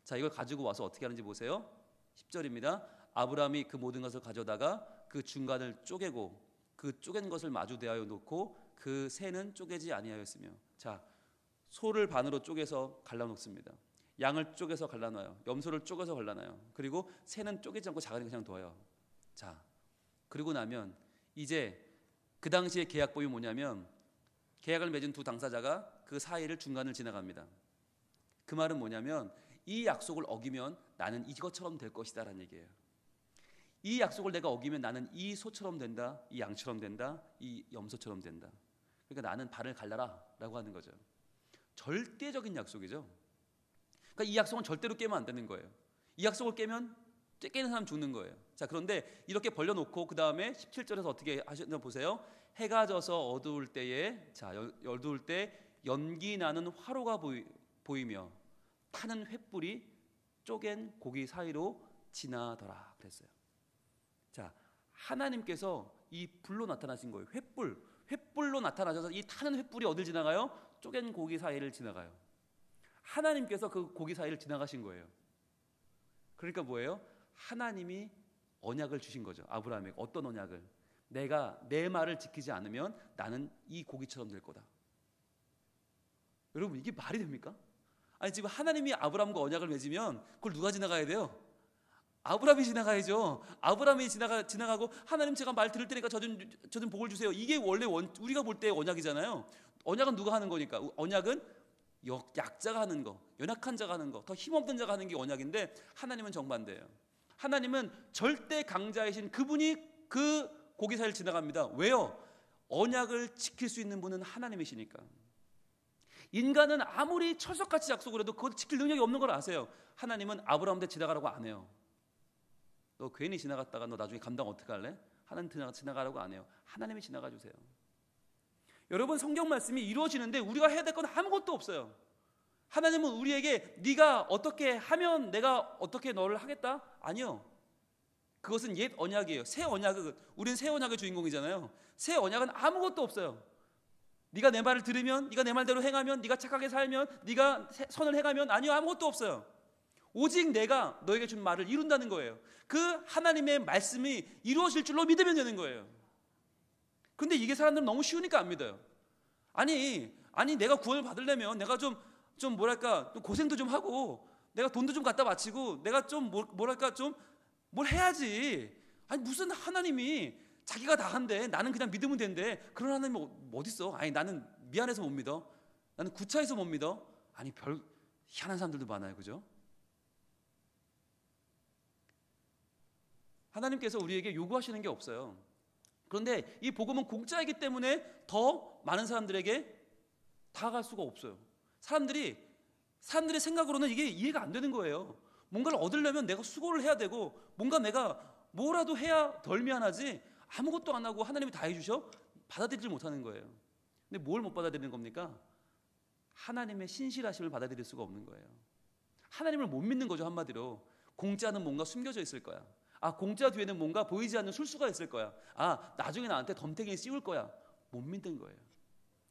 자, 이걸 가지고 와서 어떻게 하는지 보세요. 10절입니다. 아브라함이 그 모든 것을 가져다가 그 중간을 쪼개고 그 쪼갠 것을 마주 대하여 놓고 그 새는 쪼개지 아니하였으며. 자, 소를 반으로 쪼개서 갈라놓습니다. 양을 쪼개서 갈라놔요. 염소를 쪼개서 갈라놔요. 그리고 새는 쪼개지 않고 자기는 그냥 둬요. 자, 그리고 나면 이제 그 당시의 계약법이 뭐냐면 계약을 맺은 두 당사자가 그 사이를 중간을 지나갑니다. 그 말은 뭐냐면 이 약속을 어기면 나는 이것처럼 될 것이다 라는 얘기예요. 이 약속을 내가 어기면 나는 이 소처럼 된다, 이 양처럼 된다, 이 염소처럼 된다. 그러니까 나는 발을 갈라라 라고 하는 거죠. 절대적인 약속이죠. 그러니까 이 약속은 절대로 깨면 안 되는 거예요. 이 약속을 깨면 깨는 사람 죽는 거예요. 자, 그런데 이렇게 벌려놓고 그 다음에 17절에서 어떻게 하셨나 보세요. 해가 져서 어두울 때에, 자, 어두울 때 연기 나는 화로가 보이며 타는 횃불이 쪼갠 고기 사이로 지나더라 그랬어요. 자, 하나님께서 이 불로 나타나신 거예요. 횃불로 나타나셔서 이 타는 횃불이 어딜 지나가요? 쪼갠 고기 사이를 지나가요. 하나님께서 그 고기 사이를 지나가신 거예요. 그러니까 뭐예요? 하나님이 언약을 주신 거죠. 아브라함에게 어떤 언약을? 내가 내 말을 지키지 않으면 나는 이 고기처럼 될 거다. 여러분 이게 말이 됩니까? 아니 지금 하나님이 아브라함과 언약을 맺으면 그걸 누가 지나가야 돼요? 아브라함이 지나가야죠. 아브라함이 지나가고 하나님 제가 말 들을 테니까 저 좀 복을 주세요. 이게 원래 우리가 볼 때 언약이잖아요. 언약은 누가 하는 거니까? 언약은 약자가 하는 거, 연약한 자가 하는 거, 더 힘없는 자가 하는 게 언약인데 하나님은 정반대예요. 하나님은 절대 강자이신 그분이 그 고기 사이를 지나갑니다. 왜요? 언약을 지킬 수 있는 분은 하나님이시니까. 인간은 아무리 철석같이 약속을 해도 그걸 지킬 능력이 없는 걸 아세요. 하나님은 아브라함한테 지나가라고 안 해요. 너 괜히 지나갔다가 너 나중에 감당 어떻게 할래? 하나님 지나가라고 안 해요. 하나님이 지나가 주세요. 여러분 성경 말씀이 이루어지는데 우리가 해야 될 건 아무것도 없어요. 하나님은 우리에게 네가 어떻게 하면 내가 어떻게 너를 하겠다? 아니요. 그것은 옛 언약이에요. 새 언약은 우리는 새 언약의 주인공이잖아요. 새 언약은 아무것도 없어요. 네가 내 말을 들으면, 네가 내 말대로 행하면, 네가 착하게 살면, 네가 선을 행하면 아니요 아무것도 없어요. 오직 내가 너에게 준 말을 이룬다는 거예요. 그 하나님의 말씀이 이루어질 줄로 믿으면 되는 거예요. 근데 이게 사람들은 너무 쉬우니까 안 믿어요. 아니 내가 구원을 받으려면 내가 좀 뭐랄까 좀 고생도 좀 하고 내가 돈도 좀 갖다 바치고 내가 좀 뭐랄까 좀 뭘 해야지. 아니 무슨 하나님이 자기가 다 한대 나는 그냥 믿으면 된대. 그런 하나님 어디 있어? 아니 나는 미안해서 못 믿어. 나는 구차해서 못 믿어. 아니 별 희한한 사람들도 많아요. 그죠? 하나님께서 우리에게 요구하시는 게 없어요. 그런데 이 복음은 공짜이기 때문에 더 많은 사람들에게 다가갈 수가 없어요. 사람들의 생각으로는 이게 이해가 안 되는 거예요. 뭔가를 얻으려면 내가 수고를 해야 되고 뭔가 내가 뭐라도 해야 덜 미안하지 아무것도 안 하고 하나님이 다 해주셔? 받아들이지 못하는 거예요. 근데 뭘 못 받아들이는 겁니까? 하나님의 신실하심을 받아들일 수가 없는 거예요. 하나님을 못 믿는 거죠. 한마디로 공짜는 뭔가 숨겨져 있을 거야. 공짜 뒤에는 뭔가 보이지 않는 술수가 있을 거야. 나중에 나한테 덤탱이 씌울 거야. 못 믿는 거예요.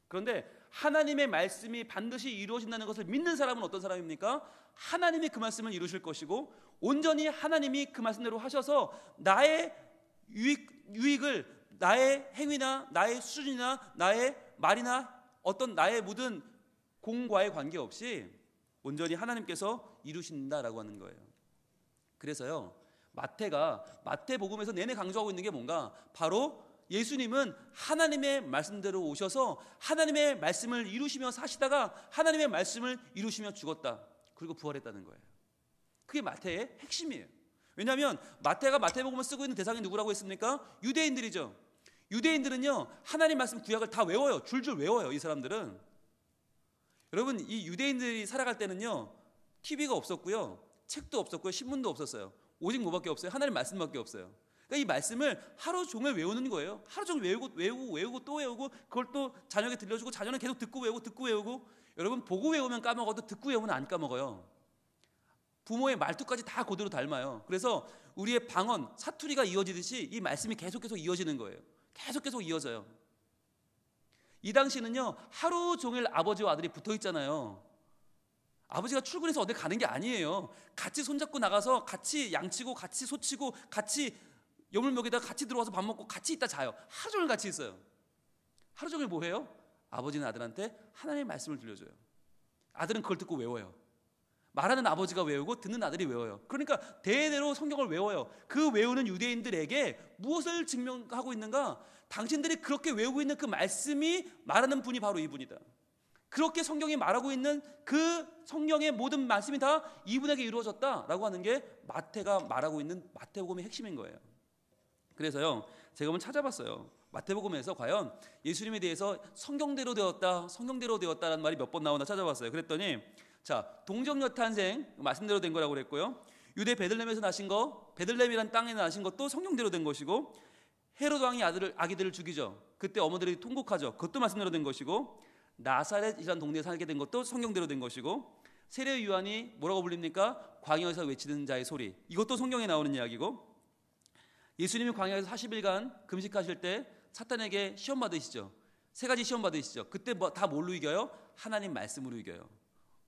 그런데 하나님의 말씀이 반드시 이루어진다는 것을 믿는 사람은 어떤 사람입니까? 하나님이 그 말씀을 이루실 것이고 온전히 하나님이 그 말씀대로 하셔서 나의 유익을 나의 행위나 나의 수준이나 나의 말이나 어떤 나의 모든 공과의 관계없이 온전히 하나님께서 이루신다라고 하는 거예요. 그래서요, 마태복음에서 내내 강조하고 있는 게 뭔가? 바로 예수님은 하나님의 말씀대로 오셔서 하나님의 말씀을 이루시며 사시다가 하나님의 말씀을 이루시며 죽었다. 그리고 부활했다는 거예요. 그게 마태의 핵심이에요. 왜냐하면 마태가 마태복음을 쓰고 있는 대상이 누구라고 했습니까? 유대인들이죠. 유대인들은요, 하나님 말씀 구약을 다 외워요. 줄줄 외워요. 이 사람들은. 여러분, 이 유대인들이 살아갈 때는요, TV가 없었고요, 책도 없었고요, 신문도 없었어요. 오직 뭐밖에 없어요? 하나님 말씀밖에 없어요. 그러니까 이 말씀을 하루 종일 외우는 거예요. 하루 종일 외우고 또 외우고, 그걸 또 자녀에게 들려주고, 자녀는 계속 듣고 외우고. 여러분, 보고 외우면 까먹어도 듣고 외우면 안 까먹어요. 부모의 말투까지 다 그대로 닮아요. 그래서 우리의 방언, 사투리가 이어지듯이 이 말씀이 계속 이어지는 거예요. 계속 이어져요. 이 당시는요, 하루 종일 아버지와 아들이 붙어 있잖아요. 아버지가 출근해서 어디 가는 게 아니에요. 같이 손잡고 나가서 같이 양치고 같이 소치고 같이 여물먹에다가 같이 들어와서 밥 먹고 같이 있다 자요. 하루 종일 같이 있어요. 하루 종일 뭐 해요? 아버지는 아들한테 하나님의 말씀을 들려줘요. 아들은 그걸 듣고 외워요. 말하는 아버지가 외우고 듣는 아들이 외워요. 그러니까 대대로 성경을 외워요. 그 외우는 유대인들에게 무엇을 증명하고 있는가? 당신들이 그렇게 외우고 있는 그 말씀이 말하는 분이 바로 이분이다. 그렇게 성경이 말하고 있는 그 성경의 모든 말씀이 다 이분에게 이루어졌다라고 하는 게 마태가 말하고 있는 마태복음의 핵심인 거예요. 그래서요, 제가 한번 찾아봤어요. 마태복음에서 과연 예수님에 대해서 성경대로 되었다라는 말이 몇 번 나오나 찾아봤어요. 그랬더니 자, 동정녀 탄생 말씀대로 된 거라고 그랬고요. 유대 베들레헴에서 나신 거, 베들레헴이라는 땅에 나신 것도 성경대로 된 것이고, 헤롯 왕이 아기들을 죽이죠. 그때 어머니들이 통곡하죠. 그것도 말씀대로 된 것이고, 나사렛이라는 동네에 살게 된 것도 성경대로 된 것이고, 세례 요한이 뭐라고 불립니까? 광야에서 외치는 자의 소리. 이것도 성경에 나오는 이야기고, 예수님이 광야에서 40일간 금식하실 때 사탄에게 시험 받으시죠. 세 가지 시험 받으시죠. 그때 다 뭘로 이겨요? 하나님 말씀으로 이겨요.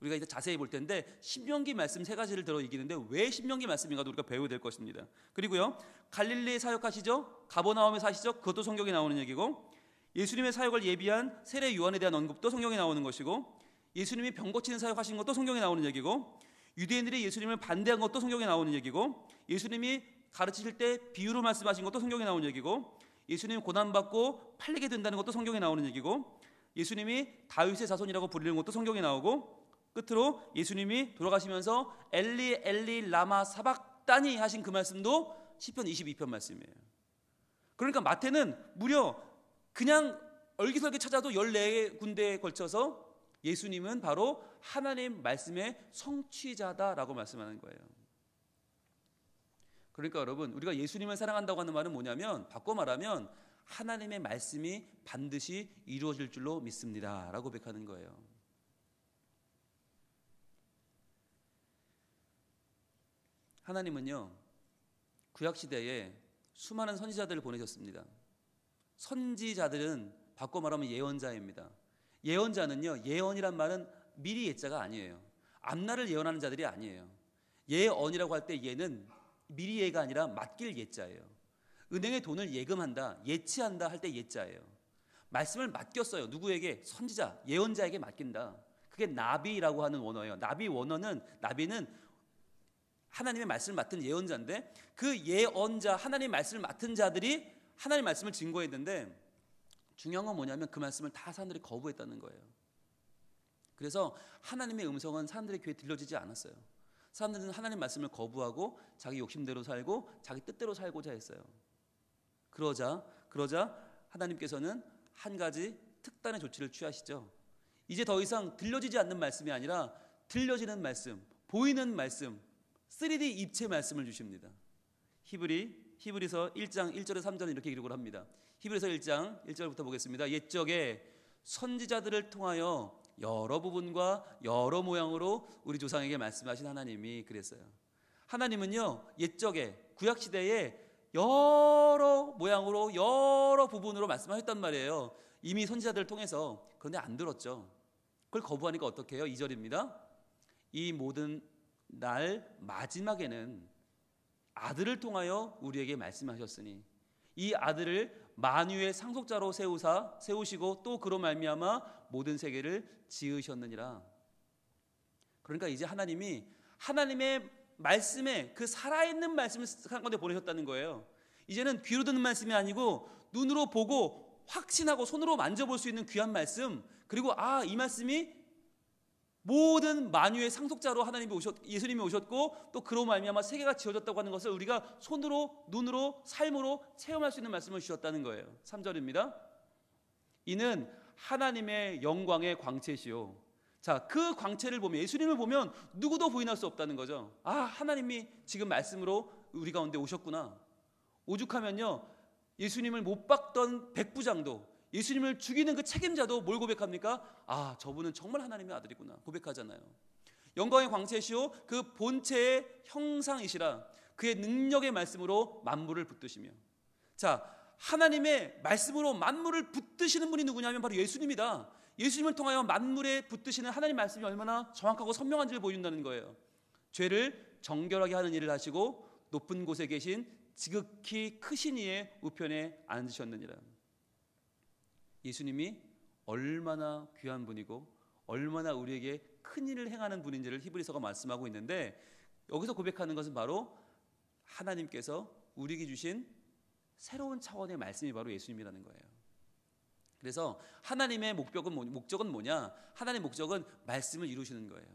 우리가 이제 자세히 볼 텐데 신명기 말씀 세 가지를 들어 이기는데 왜 신명기 말씀인가도 우리가 배워야 될 것입니다. 그리고요, 갈릴리에 사역하시죠. 가버나움에 사시죠. 그것도 성경에 나오는 얘기고, 예수님의 사역을 예비한 세례 요한에 대한 언급도 성경에 나오는 것이고, 예수님이 병 고치는 사역하신 것도 성경에 나오는 얘기고, 유대인들이 예수님을 반대한 것도 성경에 나오는 얘기고, 예수님이 가르치실 때 비유로 말씀하신 것도 성경에 나오는 얘기고, 예수님이 고난받고 팔리게 된다는 것도 성경에 나오는 얘기고, 예수님이 다윗의 자손이라고 부르는 것도 성경에 나오고, 끝으로 예수님이 돌아가시면서 엘리 엘리 라마 사박다니 하신 그 말씀도 시편 22편 말씀이에요. 그러니까 마태는 무려 그냥 얼기설기 찾아도 14군데에 걸쳐서 예수님은 바로 하나님 말씀의 성취자다라고 말씀하는 거예요. 그러니까 여러분, 우리가 예수님을 사랑한다고 하는 말은 뭐냐면, 바꿔 말하면 하나님의 말씀이 반드시 이루어질 줄로 믿습니다 라고 고백하는 거예요. 하나님은요, 구약시대에 수많은 선지자들을 보내셨습니다. 선지자들은 바꿔 말하면 예언자입니다. 예언자는요, 예언이란 말은 미리 예자가 아니에요. 앞날을 예언하는 자들이 아니에요. 예언이라고 할 때 예는 미리 예가 아니라 맡길 예자예요. 은행에 돈을 예금한다, 예치한다 할 때 예자예요. 말씀을 맡겼어요. 누구에게? 선지자, 예언자에게 맡긴다. 그게 나비라고 하는 원어예요. 나비는 하나님의 말씀을 맡은 예언자인데, 그 예언자, 하나님의 말씀을 맡은 자들이 하나님의 말씀을 증거했는데, 중요한 건 뭐냐면 그 말씀을 다 사람들이 거부했다는 거예요. 그래서 하나님의 음성은 사람들의 귀에 들려지지 않았어요. 사람들은 하나님 말씀을 거부하고 자기 욕심대로 살고 자기 뜻대로 살고자 했어요. 그러자 하나님께서는 한 가지 특단의 조치를 취하시죠. 이제 더 이상 들려지지 않는 말씀이 아니라 들려지는 말씀, 보이는 말씀, 3D 입체 말씀을 주십니다. 히브리서 1장 1절에 3절은 이렇게 기록을 합니다. 히브리서 1장 1절부터 보겠습니다. 옛적에 선지자들을 통하여 여러 부분과 여러 모양으로 우리 조상에게 말씀하신 하나님이 그랬어요. 하나님은요, 옛적에 구약시대에 여러 모양으로 여러 부분으로 말씀하셨단 말이에요. 이미 선지자들을 통해서. 그런데 안 들었죠. 그걸 거부하니까 어떻게 해요? 2절입니다. 이 모든 날 마지막에는 아들을 통하여 우리에게 말씀하셨으니 이 아들을 만유의 상속자로 세우시고 또 그로 말미암아 모든 세계를 지으셨느니라. 그러니까 이제 하나님이 하나님의 말씀에 그 살아있는 말씀을 가운데 보내셨다는 거예요. 이제는 귀로 듣는 말씀이 아니고 눈으로 보고 확신하고 손으로 만져볼 수 있는 귀한 말씀, 그리고 이 말씀이 모든 만유의 상속자로 예수님이 오셨고 또 그로 말미암아 세계가 지어졌다고 하는 것을 우리가 손으로, 눈으로, 삶으로 체험할 수 있는 말씀을 주셨다는 거예요. 3절입니다. 이는 하나님의 영광의 광채시요. 자, 그 광채를 보면, 예수님을 보면 누구도 부인할 수 없다는 거죠. 하나님이 지금 말씀으로 우리 가운데 오셨구나. 오죽하면요, 예수님을 못 박던 백부장도, 예수님을 죽이는 그 책임자도 뭘 고백합니까? 저분은 정말 하나님의 아들이구나 고백하잖아요. 영광의 광채시요 그 본체의 형상이시라 그의 능력의 말씀으로 만물을 붙드시며. 자, 하나님의 말씀으로 만물을 붙드시는 분이 누구냐면 바로 예수님이다. 예수님을 통하여 만물에 붙드시는 하나님 말씀이 얼마나 정확하고 선명한지를 보여준다는 거예요. 죄를 정결하게 하는 일을 하시고 높은 곳에 계신 지극히 크신 이의 우편에 앉으셨느니라. 예수님이 얼마나 귀한 분이고 얼마나 우리에게 큰 일을 행하는 분인지를 히브리서가 말씀하고 있는데, 여기서 고백하는 것은 바로 하나님께서 우리에게 주신 새로운 차원의 말씀이 바로 예수님이라는 거예요. 그래서 하나님의 목적은 뭐냐? 하나님의 목적은 말씀을 이루시는 거예요.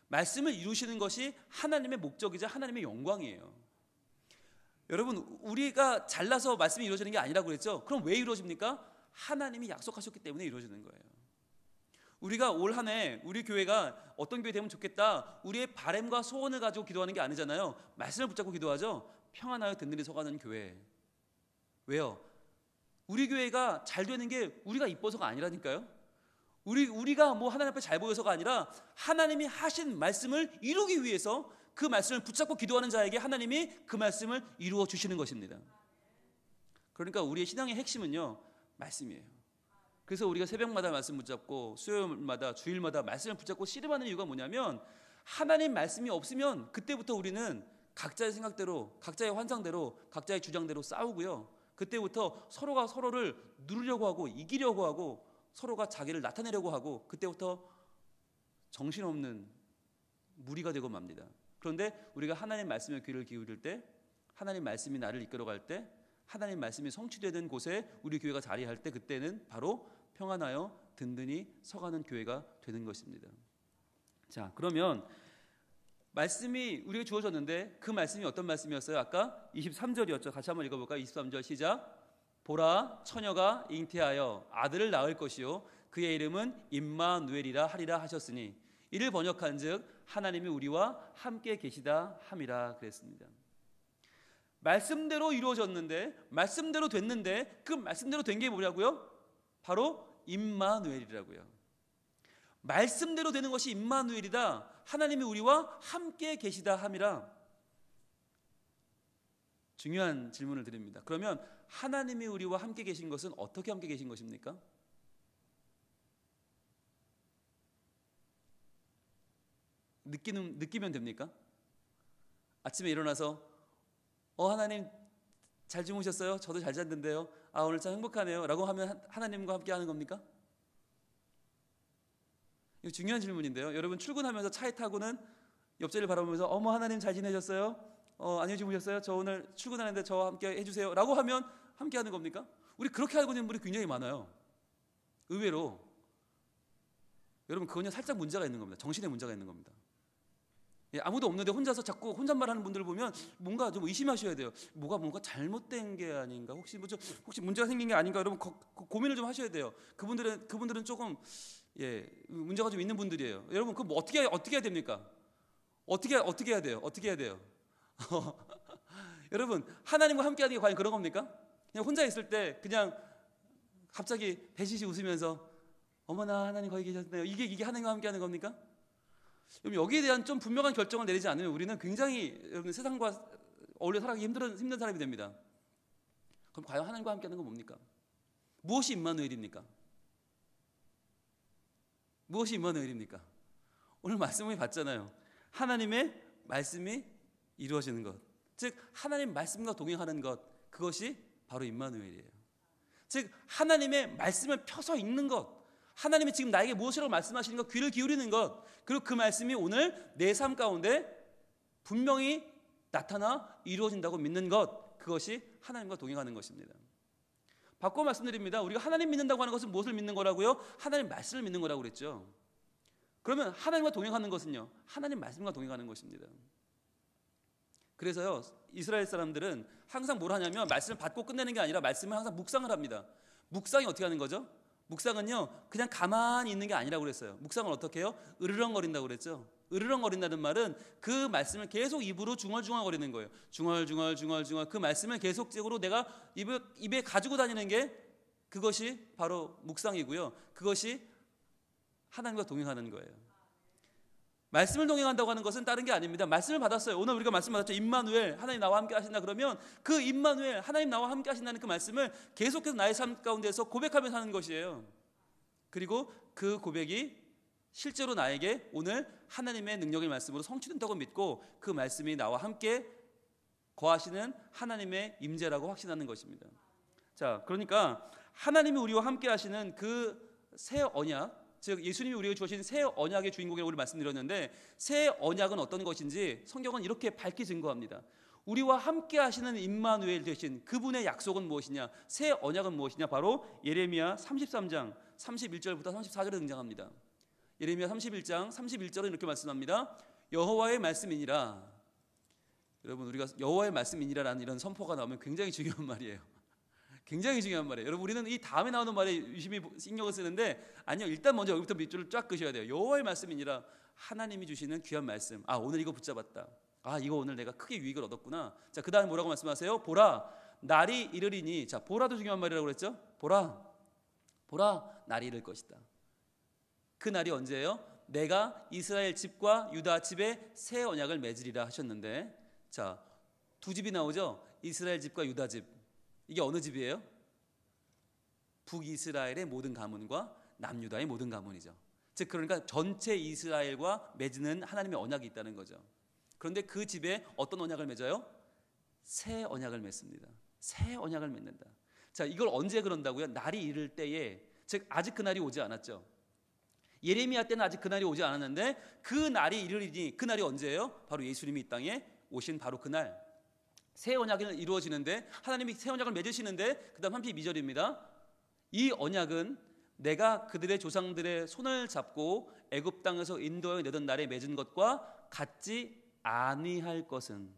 말씀을 이루시는 것이 하나님의 목적이자 하나님의 영광이에요. 여러분, 우리가 잘나서 말씀이 이루어지는 게 아니라고 그랬죠? 그럼 왜 이루어집니까? 하나님이 약속하셨기 때문에 이루어지는 거예요. 우리가 올 한 해 우리 교회가 어떤 교회 되면 좋겠다, 우리의 바람과 소원을 가지고 기도하는 게 아니잖아요. 말씀을 붙잡고 기도하죠. 평안하여 든든히 서가는 교회. 왜요? 우리 교회가 잘 되는 게 우리가 이뻐서가 아니라니까요. 우리가 하나님 앞에 잘 보여서가 아니라 하나님이 하신 말씀을 이루기 위해서 그 말씀을 붙잡고 기도하는 자에게 하나님이 그 말씀을 이루어 주시는 것입니다. 그러니까 우리의 신앙의 핵심은요, 말씀이에요. 그래서 우리가 새벽마다 말씀 붙잡고 수요일마다 주일마다 말씀을 붙잡고 씨름하는 이유가 뭐냐면, 하나님 말씀이 없으면 그때부터 우리는 각자의 생각대로, 각자의 환상대로, 각자의 주장대로 싸우고요. 그때부터 서로가 서로를 누르려고 하고 이기려고 하고 서로가 자기를 나타내려고 하고 그때부터 정신없는 무리가 되고 맙니다. 그런데 우리가 하나님 말씀에 귀를 기울일 때, 하나님 말씀이 나를 이끌어갈 때, 하나님 말씀이 성취되는 곳에 우리 교회가 자리할 때, 그때는 바로 평안하여 든든히 서가는 교회가 되는 것입니다. 자, 그러면 말씀이 우리에게 주어졌는데 그 말씀이 어떤 말씀이었어요? 아까 23절이었죠. 같이 한번 읽어볼까요? 23절 시작. 보라, 처녀가 잉태하여 아들을 낳을 것이요 그의 이름은 임마누엘이라 하리라 하셨으니 이를 번역한즉 하나님이 우리와 함께 계시다 함이라 그랬습니다. 말씀대로 이루어졌는데, 말씀대로 됐는데, 그 말씀대로 된 게 뭐냐고요? 바로 임마누엘이라고요. 말씀대로 되는 것이 임마누엘이다. 하나님이 우리와 함께 계시다 함이라. 중요한 질문을 드립니다. 그러면 하나님이 우리와 함께 계신 것은 어떻게 함께 계신 것입니까? 느끼면 됩니까? 아침에 일어나서 하나님 잘 주무셨어요? 저도 잘 잤는데요. 오늘 참 행복하네요 라고 하면 하나님과 함께 하는 겁니까? 이거 중요한 질문인데요. 여러분 출근하면서 차에 타고는 옆자리를 바라보면서 어머 하나님 잘 지내셨어요? 안녕히 주무셨어요? 저 오늘 출근하는데 저와 함께 해주세요 라고 하면 함께 하는 겁니까? 우리 그렇게 알고 있는 분이 굉장히 많아요. 의외로. 여러분 그건요 살짝 문제가 있는 겁니다. 정신에 문제가 있는 겁니다. 아무도 없는데 혼자서 자꾸 혼잣말하는 분들을 보면 뭔가 좀 의심하셔야 돼요. 뭔가 잘못된 게 아닌가? 혹시 문제가 생긴 게 아닌가? 여러분 고민을 좀 하셔야 돼요. 그분들은 조금 문제가 좀 있는 분들이에요. 여러분 그 어떻게 해야 됩니까? 어떻게 해야 돼요? 어떻게 해야 돼요? 여러분 하나님과 함께하는 게 과연 그런 겁니까? 그냥 혼자 있을 때 그냥 갑자기 배시시 웃으면서 어머나 하나님 거기 계셨네요. 이게 하나님과 함께하는 겁니까? 여기에 대한 좀 분명한 결정을 내리지 않으면 우리는 굉장히 여러분 세상과 어울려 살아가기 힘든 사람이 됩니다. 그럼 과연 하나님과 함께하는 건 뭡니까? 무엇이 임마누엘입니까? 무엇이 임마누엘입니까? 오늘 말씀을 봤잖아요. 하나님의 말씀이 이루어지는 것, 즉 하나님 말씀과 동행하는 것, 그것이 바로 임마누엘이에요. 즉 하나님의 말씀을 펴서 읽는 것, 하나님이 지금 나에게 무엇이라고 말씀하시는 것, 귀를 기울이는 것, 그리고 그 말씀이 오늘 내 삶 가운데 분명히 나타나 이루어진다고 믿는 것, 그것이 하나님과 동행하는 것입니다. 바꿔 말씀드립니다. 우리가 하나님 믿는다고 하는 것은 무엇을 믿는 거라고요? 하나님 말씀을 믿는 거라고 그랬죠. 그러면 하나님과 동행하는 것은요, 하나님 말씀과 동행하는 것입니다. 그래서요, 이스라엘 사람들은 항상 뭘 하냐면 말씀을 받고 끝내는 게 아니라 말씀을 항상 묵상을 합니다. 묵상이 어떻게 하는 거죠? 묵상은요, 그냥 가만히 있는 게 아니라고 그랬어요. 묵상을 어떻게 해요? 으르렁거린다고 그랬죠. 으르렁거린다는 말은 그 말씀을 계속 입으로 중얼중얼거리는 거예요. 중얼중얼 그 말씀을 계속적으로 내가 입에 가지고 다니는 게, 그것이 바로 묵상이고요. 그것이 하나님과 동행하는 거예요. 말씀을 동행한다고 하는 것은 다른 게 아닙니다. 말씀을 받았어요. 오늘 우리가 말씀 받았죠. 임마누엘, 하나님 나와 함께 하신다. 그러면 그 임마누엘, 하나님 나와 함께 하신다는 그 말씀을 계속해서 나의 삶 가운데서 고백하면서 하는 것이에요. 그리고 그 고백이 실제로 나에게 오늘 하나님의 능력의 말씀으로 성취된다고 믿고 그 말씀이 나와 함께 거하시는 하나님의 임재라고 확신하는 것입니다. 자, 그러니까 하나님이 우리와 함께 하시는 그 새 언약, 즉 예수님이 우리에게 주신 새 언약의 주인공이라고 말씀드렸는데, 새 언약은 어떤 것인지 성경은 이렇게 밝히 증거합니다. 우리와 함께 하시는 임마누엘 되신 그분의 약속은 무엇이냐, 새 언약은 무엇이냐, 바로 예레미야 33장 31절부터 34절에 등장합니다. 예레미야 31장 31절은 이렇게 말씀합니다. 여호와의 말씀이니라. 여러분, 우리가 여호와의 말씀이니라라는 이런 선포가 나오면 굉장히 중요한 말이에요. 굉장히 중요한 말이에요. 여러분, 우리는 이 다음에 나오는 말에 유심히 신경을 쓰는데, 아니요, 일단 먼저 여기부터 밑줄을 쫙 그셔야 돼요. 여호와의 말씀이니라. 하나님이 주시는 귀한 말씀. 아, 오늘 이거 붙잡았다. 아, 이거 오늘 내가 크게 유익을 얻었구나. 자, 그 다음에 뭐라고 말씀하세요? 보라, 날이 이르리니. 자, 보라도 중요한 말이라고 그랬죠? 보라, 날이 이를 것이다. 그 날이 언제예요? 내가 이스라엘 집과 유다 집에 새 언약을 맺으리라 하셨는데, 자, 두 집이 나오죠? 이스라엘 집과 유다 집. 이게 어느 집이에요? 북이스라엘의 모든 가문과 남유다의 모든 가문이죠. 즉 그러니까 전체 이스라엘과 맺는 하나님의 언약이 있다는 거죠. 그런데 그 집에 어떤 언약을 맺어요? 새 언약을 맺습니다. 새 언약을 맺는다. 자, 이걸 언제 그런다고요? 날이 이를 때에, 즉 아직 그 날이 오지 않았죠. 예레미야 때는 아직 그 날이 오지 않았는데 그 날이 이르리니, 그 날이 언제예요? 바로 예수님이 이 땅에 오신 바로 그 날. 새 언약이 이루어지는데, 하나님이 새 언약을 맺으시는데, 그 다음 32절입니다. 이 언약은 내가 그들의 조상들의 손을 잡고 애굽 땅에서 인도하여 내던 날에 맺은 것과 같지 아니할 것은.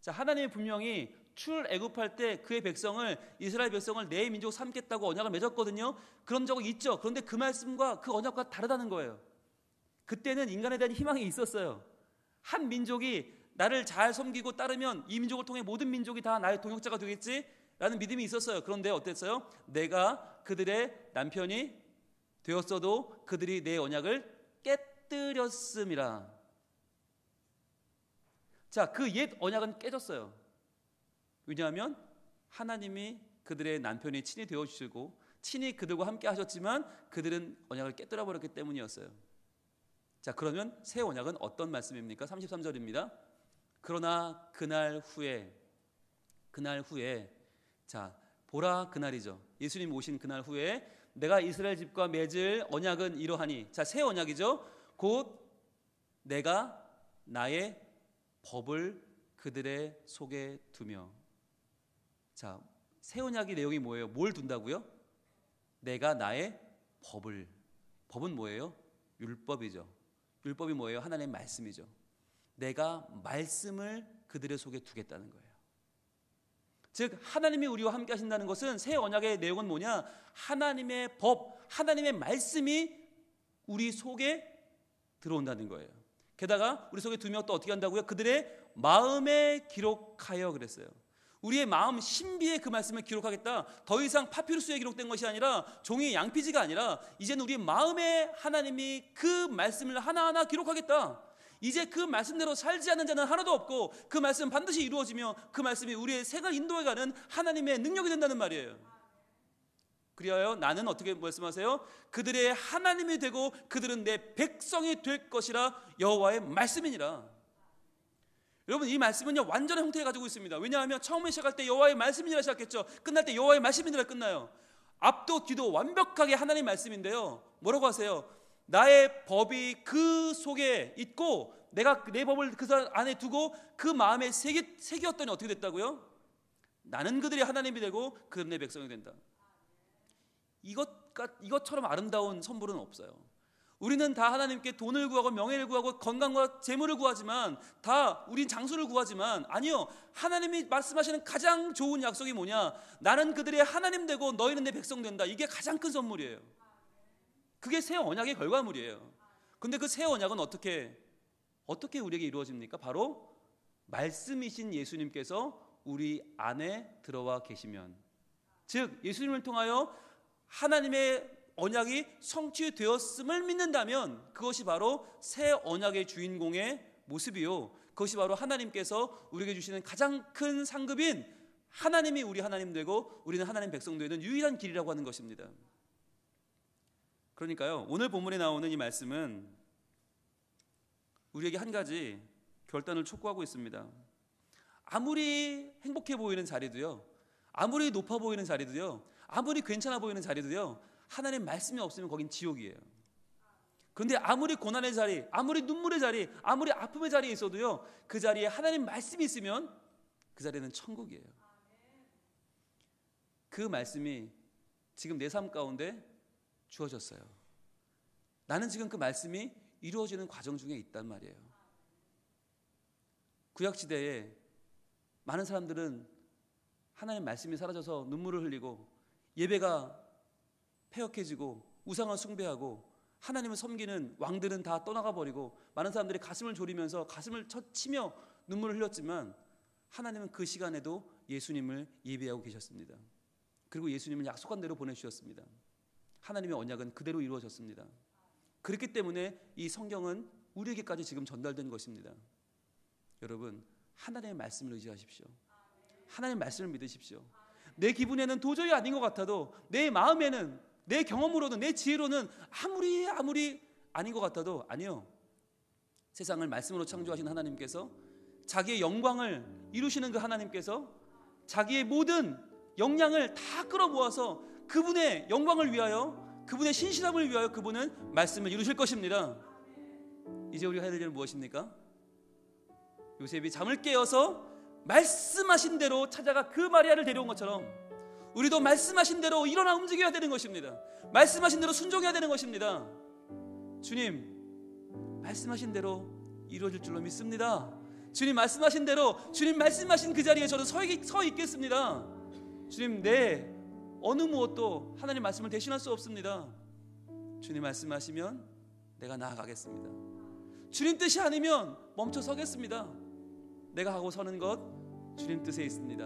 자, 하나님이 분명히 출애굽할 때 그의 백성을, 이스라엘 백성을 내 민족 삼겠다고 언약을 맺었거든요. 그런 적은 있죠. 그런데 그 말씀과 그 언약과 다르다는 거예요. 그때는 인간에 대한 희망이 있었어요. 한 민족이 나를 잘 섬기고 따르면 이 민족을 통해 모든 민족이 다 나의 동역자가 되겠지라는 믿음이 있었어요. 그런데 어땠어요? 내가 그들의 남편이 되었어도 그들이 내 언약을 깨뜨렸음이라. 자, 그 옛 언약은 깨졌어요. 왜냐하면 하나님이 그들의 남편이 친히 되어주시고 친히 그들과 함께 하셨지만 그들은 언약을 깨뜨려 버렸기 때문이었어요. 자, 그러면 새 언약은 어떤 말씀입니까? 33절입니다. 그러나 그날 후에, 자, 보라, 그날이죠. 예수님 오신 그날 후에 내가 이스라엘 집과 맺을 언약은 이러하니. 자, 새 언약이죠. 곧 내가 나의 법을 그들의 속에 두며. 자, 새 언약의 내용이 뭐예요? 뭘 둔다고요? 내가 나의 법을. 법은 뭐예요? 율법이죠. 율법이 뭐예요? 하나님의 말씀이죠. 내가 말씀을 그들의 속에 두겠다는 거예요. 즉 하나님이 우리와 함께 하신다는 것은, 새 언약의 내용은 뭐냐? 하나님의 법, 하나님의 말씀이 우리 속에 들어온다는 거예요. 게다가 우리 속에 두며 또 어떻게 한다고요? 그들의 마음에 기록하여 그랬어요. 우리의 마음 신비에 그 말씀을 기록하겠다. 더 이상 파피루스에 기록된 것이 아니라, 종이 양피지가 아니라, 이제는 우리의 마음에 하나님이 그 말씀을 하나하나 기록하겠다. 이제 그 말씀대로 살지 않는 자는 하나도 없고 그 말씀은 반드시 이루어지며 그 말씀이 우리의 생을 인도해가는 하나님의 능력이 된다는 말이에요. 그리하여 나는 어떻게 말씀하세요? 그들의 하나님이 되고 그들은 내 백성이 될 것이라 여호와의 말씀이니라. 여러분, 이 말씀은요 완전한 형태를 가지고 있습니다. 왜냐하면 처음에 시작할 때 여호와의 말씀이니라 시작했죠. 끝날 때 여호와의 말씀이니라 끝나요. 앞도 뒤도 완벽하게 하나님의 말씀인데요, 뭐라고 하세요? 나의 법이 그 속에 있고 내가 내 법을 그 사람 안에 두고 그 마음에 새겼더니 어떻게 됐다고요? 나는 그들의 하나님이 되고 그들은 내 백성이 된다. 이것처럼 아름다운 선물은 없어요. 우리는 다 하나님께 돈을 구하고 명예를 구하고 건강과 재물을 구하지만, 다 우린 장수를 구하지만, 아니요, 하나님이 말씀하시는 가장 좋은 약속이 뭐냐? 나는 그들의 하나님 되고 너희는 내 백성 된다. 이게 가장 큰 선물이에요. 그게 새 언약의 결과물이에요. 근데 그 새 언약은 어떻게 우리에게 이루어집니까? 바로 말씀이신 예수님께서 우리 안에 들어와 계시면, 즉 예수님을 통하여 하나님의 언약이 성취되었음을 믿는다면 그것이 바로 새 언약의 주인공의 모습이요, 그것이 바로 하나님께서 우리에게 주시는 가장 큰 상급인 하나님이 우리 하나님 되고 우리는 하나님 백성 되는 유일한 길이라고 하는 것입니다. 그러니까요, 오늘 본문에 나오는 이 말씀은 우리에게 한 가지 결단을 촉구하고 있습니다. 아무리 행복해 보이는 자리도요, 아무리 높아 보이는 자리도요, 아무리 괜찮아 보이는 자리도요, 하나님 말씀이 없으면 거긴 지옥이에요. 그런데 아무리 고난의 자리, 아무리 눈물의 자리, 아무리 아픔의 자리에 있어도요, 그 자리에 하나님 말씀이 있으면 그 자리는 천국이에요. 그 말씀이 지금 내 삶 가운데 주어졌어요. 나는 지금 그 말씀이 이루어지는 과정 중에 있단 말이에요. 구약시대에 많은 사람들은 하나님 말씀이 사라져서 눈물을 흘리고 예배가 폐역해지고 우상을 숭배하고 하나님을 섬기는 왕들은 다 떠나가 버리고 많은 사람들이 가슴을 졸이면서 가슴을 치며 눈물을 흘렸지만, 하나님은 그 시간에도 예수님을 예배하고 계셨습니다. 그리고 예수님을 약속한 대로 보내주셨습니다. 하나님의 언약은 그대로 이루어졌습니다. 그렇기 때문에 이 성경은 우리에게까지 지금 전달된 것입니다. 여러분, 하나님의 말씀을 의지하십시오. 하나님의 말씀을 믿으십시오. 내 기분에는 도저히 아닌 것 같아도, 내 마음에는, 내 경험으로는, 내 지혜로는 아무리 아닌 것 같아도, 아니요, 세상을 말씀으로 창조하신 하나님께서, 자기의 영광을 이루시는 그 하나님께서 자기의 모든 역량을 다 끌어모아서 그분의 영광을 위하여, 그분의 신실함을 위하여 그분은 말씀을 이루실 것입니다. 이제 우리가 해야 될 일은 무엇입니까? 요셉이 잠을 깨어서 말씀하신 대로 찾아가 그 마리아를 데려온 것처럼 우리도 말씀하신 대로 일어나 움직여야 되는 것입니다. 말씀하신 대로 순종해야 되는 것입니다. 주님, 말씀하신 대로 이루어질 줄로 믿습니다. 주님 말씀하신 대로, 주님 말씀하신 그 자리에 저는 서 있겠습니다. 주님, 내 어느 무엇도 하나님 말씀을 대신할 수 없습니다. 주님 말씀하시면 내가 나아가겠습니다. 주님 뜻이 아니면 멈춰 서겠습니다. 내가 하고 서는 것 주님 뜻에 있습니다.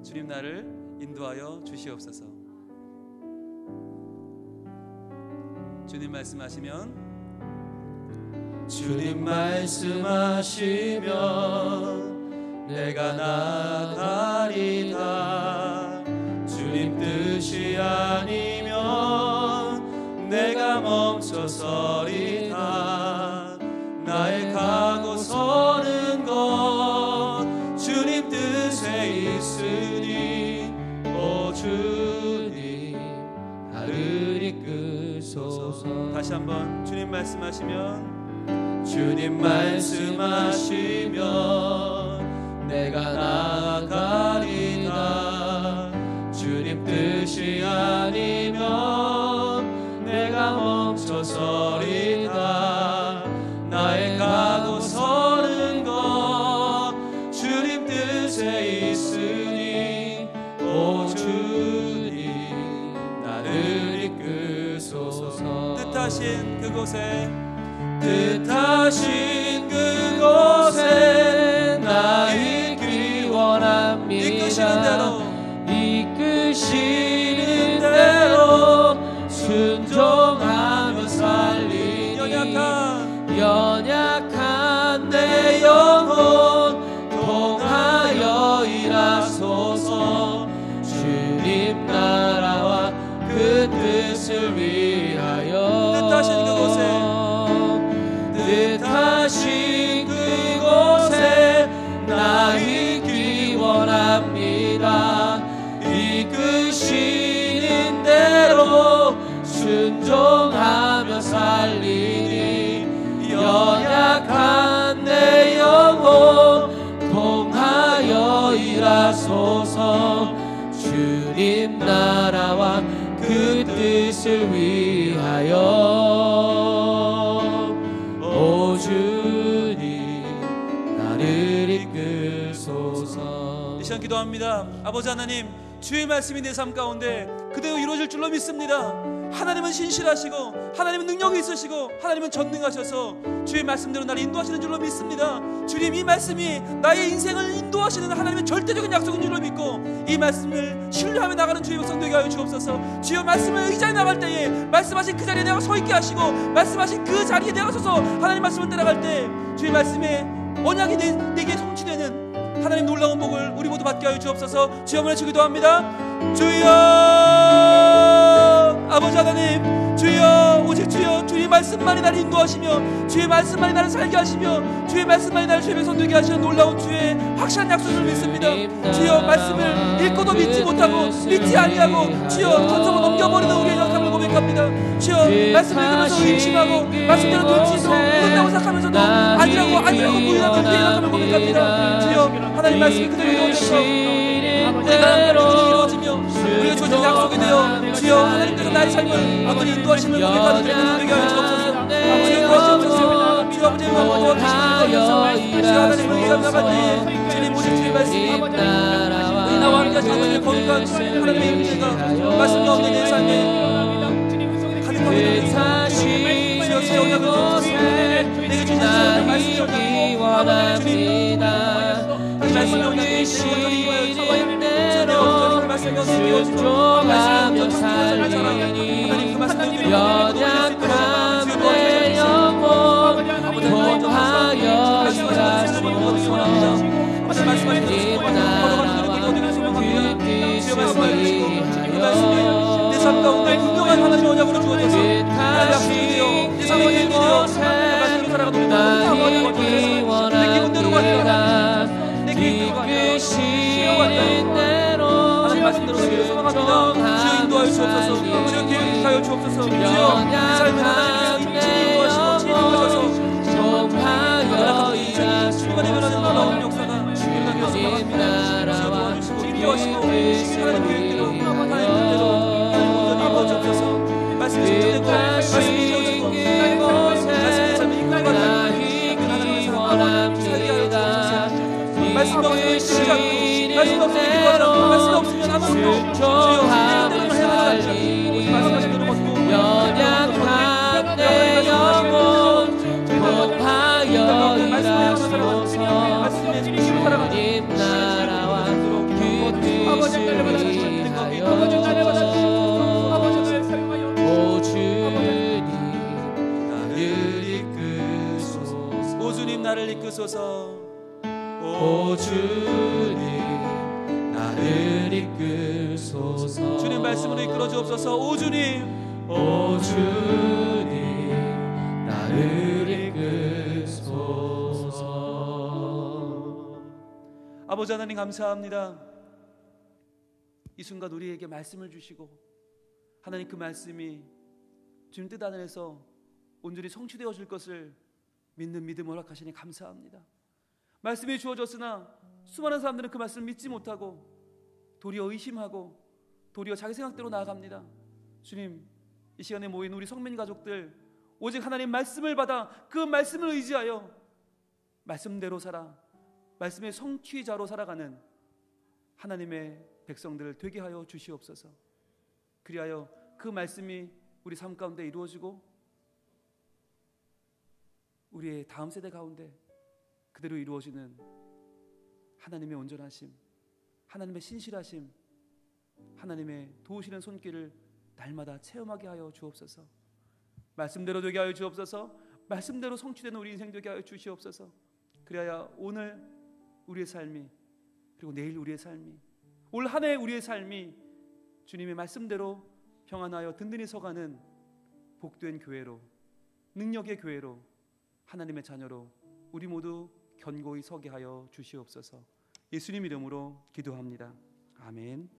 주님 나를 인도하여 주시옵소서. 주님 말씀하시면, 주님 말씀하시면 내가 나아가리다. 주님 뜻이 아니면 내가 멈춰서리다. 나의 가고 서는 것 주님 뜻에 있으니, 오 주님 나를 이끄소서. 다시 한번, 주님 말씀하시면, 주님 말씀하시면 내가 나아가리다. 주님 뜻이 아니면 내가 멈춰서리다. 나의 가고 서는 것 주님 뜻에 있으니, 오 주님 나를 이끄소서. 뜻하신 그곳에 나 있기 원합니다. 이끄시는 대로 순종하며 살리니, 연약한 내 영혼 통하여 일하소서. 주님 나라와 그 나를 이끌소서. 이 시간 기도합니다. 아버지 하나님, 주의 말씀이 내 삶 가운데 그대로 이루어질 줄로 믿습니다. 하나님은 신실하시고 하나님은 능력이 있으시고 하나님은 전능하셔서 주의 말씀대로 나를 인도하시는 줄로 믿습니다. 주님, 이 말씀이 나의 인생을 인도하시는 하나님의 절대적인 약속인 줄로 믿고 이 말씀을 신뢰하며 나가는 주의 백성 되게 하여 주옵소서. 주여, 말씀을 의지해 나갈 때에 말씀하신 그 자리에 내가 서 있게 하시고 말씀하신 그 자리에 내가 서서 하나님 말씀을 따라갈 때 주의 말씀에 언약이 내게 성취되는 하나님 놀라운 복을 우리 모두 받게 하여 주옵소서. 주여, 한번 기도합니다. 주여, 아버지 하나님, 주여, 오직 주여, 주의 말씀만이 나를 인도하시며 주의 말씀만이 나를 살게 하시며 주의 말씀만이 나를 주의 백성 되게 하시는 놀라운 주의 확실한 약속을 믿습니다. 주여, 말씀을 읽고도 믿지 못하고 믿지 아니하고 주여 던져서 넘겨버리는 우리의 약함을 고백합니다. 주여, 말씀을 읽으면서 의심하고 말씀대로 될지도 모른다고 생각하면서도 아니라고 부인하는 우리의 약함을 고백합니다. 주여, 하나님 말씀이 그대로 이루어져서 우리가 하나님의 이루어지며 우리가 주어진 약속이 되어 주여, 하나님께서 나의 삶을 아버지 인도하심을 고백하는 우리가 되게 하여 주옵소서. 주여, 도와주옵소서. 주여, 아버지의 마음으로 도와주시옵소서. 주여, 하나님을 위하여 나갈 때에 주님, 오직 주의 말씀이 나와 함께 하시는 아버지의 거룩한 하나님의 임재가 말씀 가운데 내 삶에 가득하게 되옵소서. 주여, 새 언약을 주옵소서. 내게 주신 말씀이 원합니다. 주님, 말씀이 언약을 주시는 순종하며 살리니 연약한 내 영혼 통하여 일하소서. 주님, 나와 듣기시하여 내 삶 가운데 분명한 하나님의 언약으로 주어져서 하나님 약속이 되어 내 삶의 힘이 되어 말씀으로 살아가도록 믿기 원합니다. 내 계획대로가 이끄시는 대로 말씀대로 되기를 소망합니다. 주여, 인도하여 주옵소서. 주여, 계획하여 주옵소서. 주여, 내 삶을 하나님께서 인도하시고 지도하셔서 통하여 일하소서. 순간에 변하는 놀라운 역사가 일어나게 하소서. 주여, 도와주시고 인도하시고 하나님 계획대로 하나님 뜻대로 하나님 온전히 이루어 주옵소서. 말씀이 실천되고 말씀이 이루어지고 말씀의 삶을 이끌어가는 하나님의 사랑을 살게 하여 주옵소서. 말씀 없으면 이끌지 않고 말씀 없으면 기도하지 않고 말씀 없으면 아무것도 주여 내대로 해야지 않고 말씀하신 대로 걷고 연약한 내 영혼 통하여 일하소서. 주님, 나라와 그리스도의 오 주님, 나를 이끄소서. 오 주님, 나를 이끄소서. 오 주님, 나를 이끌소서. 주님, 말씀으로 이끌어 주옵소서. 오 주님, 오 주님, 나를 이끌소서. 아버지 하나님, 감사합니다. 이 순간 우리에게 말씀을 주시고 하나님 그 말씀이 주님 뜻 안에서 온전히 성취되어 줄 것을 믿는 믿음을 허락하시니 감사합니다. 말씀이 주어졌으나 수많은 사람들은 그 말씀을 믿지 못하고 도리어 의심하고 도리어 자기 생각대로 나아갑니다. 주님, 이 시간에 모인 우리 성민 가족들 오직 하나님 말씀을 받아 그 말씀을 의지하여 말씀대로 살아 말씀의 성취자로 살아가는 하나님의 백성들을 되게 하여 주시옵소서. 그리하여 그 말씀이 우리 삶 가운데 이루어지고 우리의 다음 세대 가운데 그대로 이루어지는 하나님의 온전하심, 하나님의 신실하심, 하나님의 도우시는 손길을 날마다 체험하게 하여 주옵소서. 말씀대로 되게 하여 주옵소서. 말씀대로 성취되는 우리 인생 되게 하여 주시옵소서. 그래야 오늘 우리의 삶이 그리고 내일 우리의 삶이 올 한 해 우리의 삶이 주님의 말씀대로 평안하여 든든히 서가는 복된 교회로, 능력의 교회로, 하나님의 자녀로 우리 모두 견고히 서게 하여 주시옵소서. 예수님 이름으로 기도합니다. 아멘.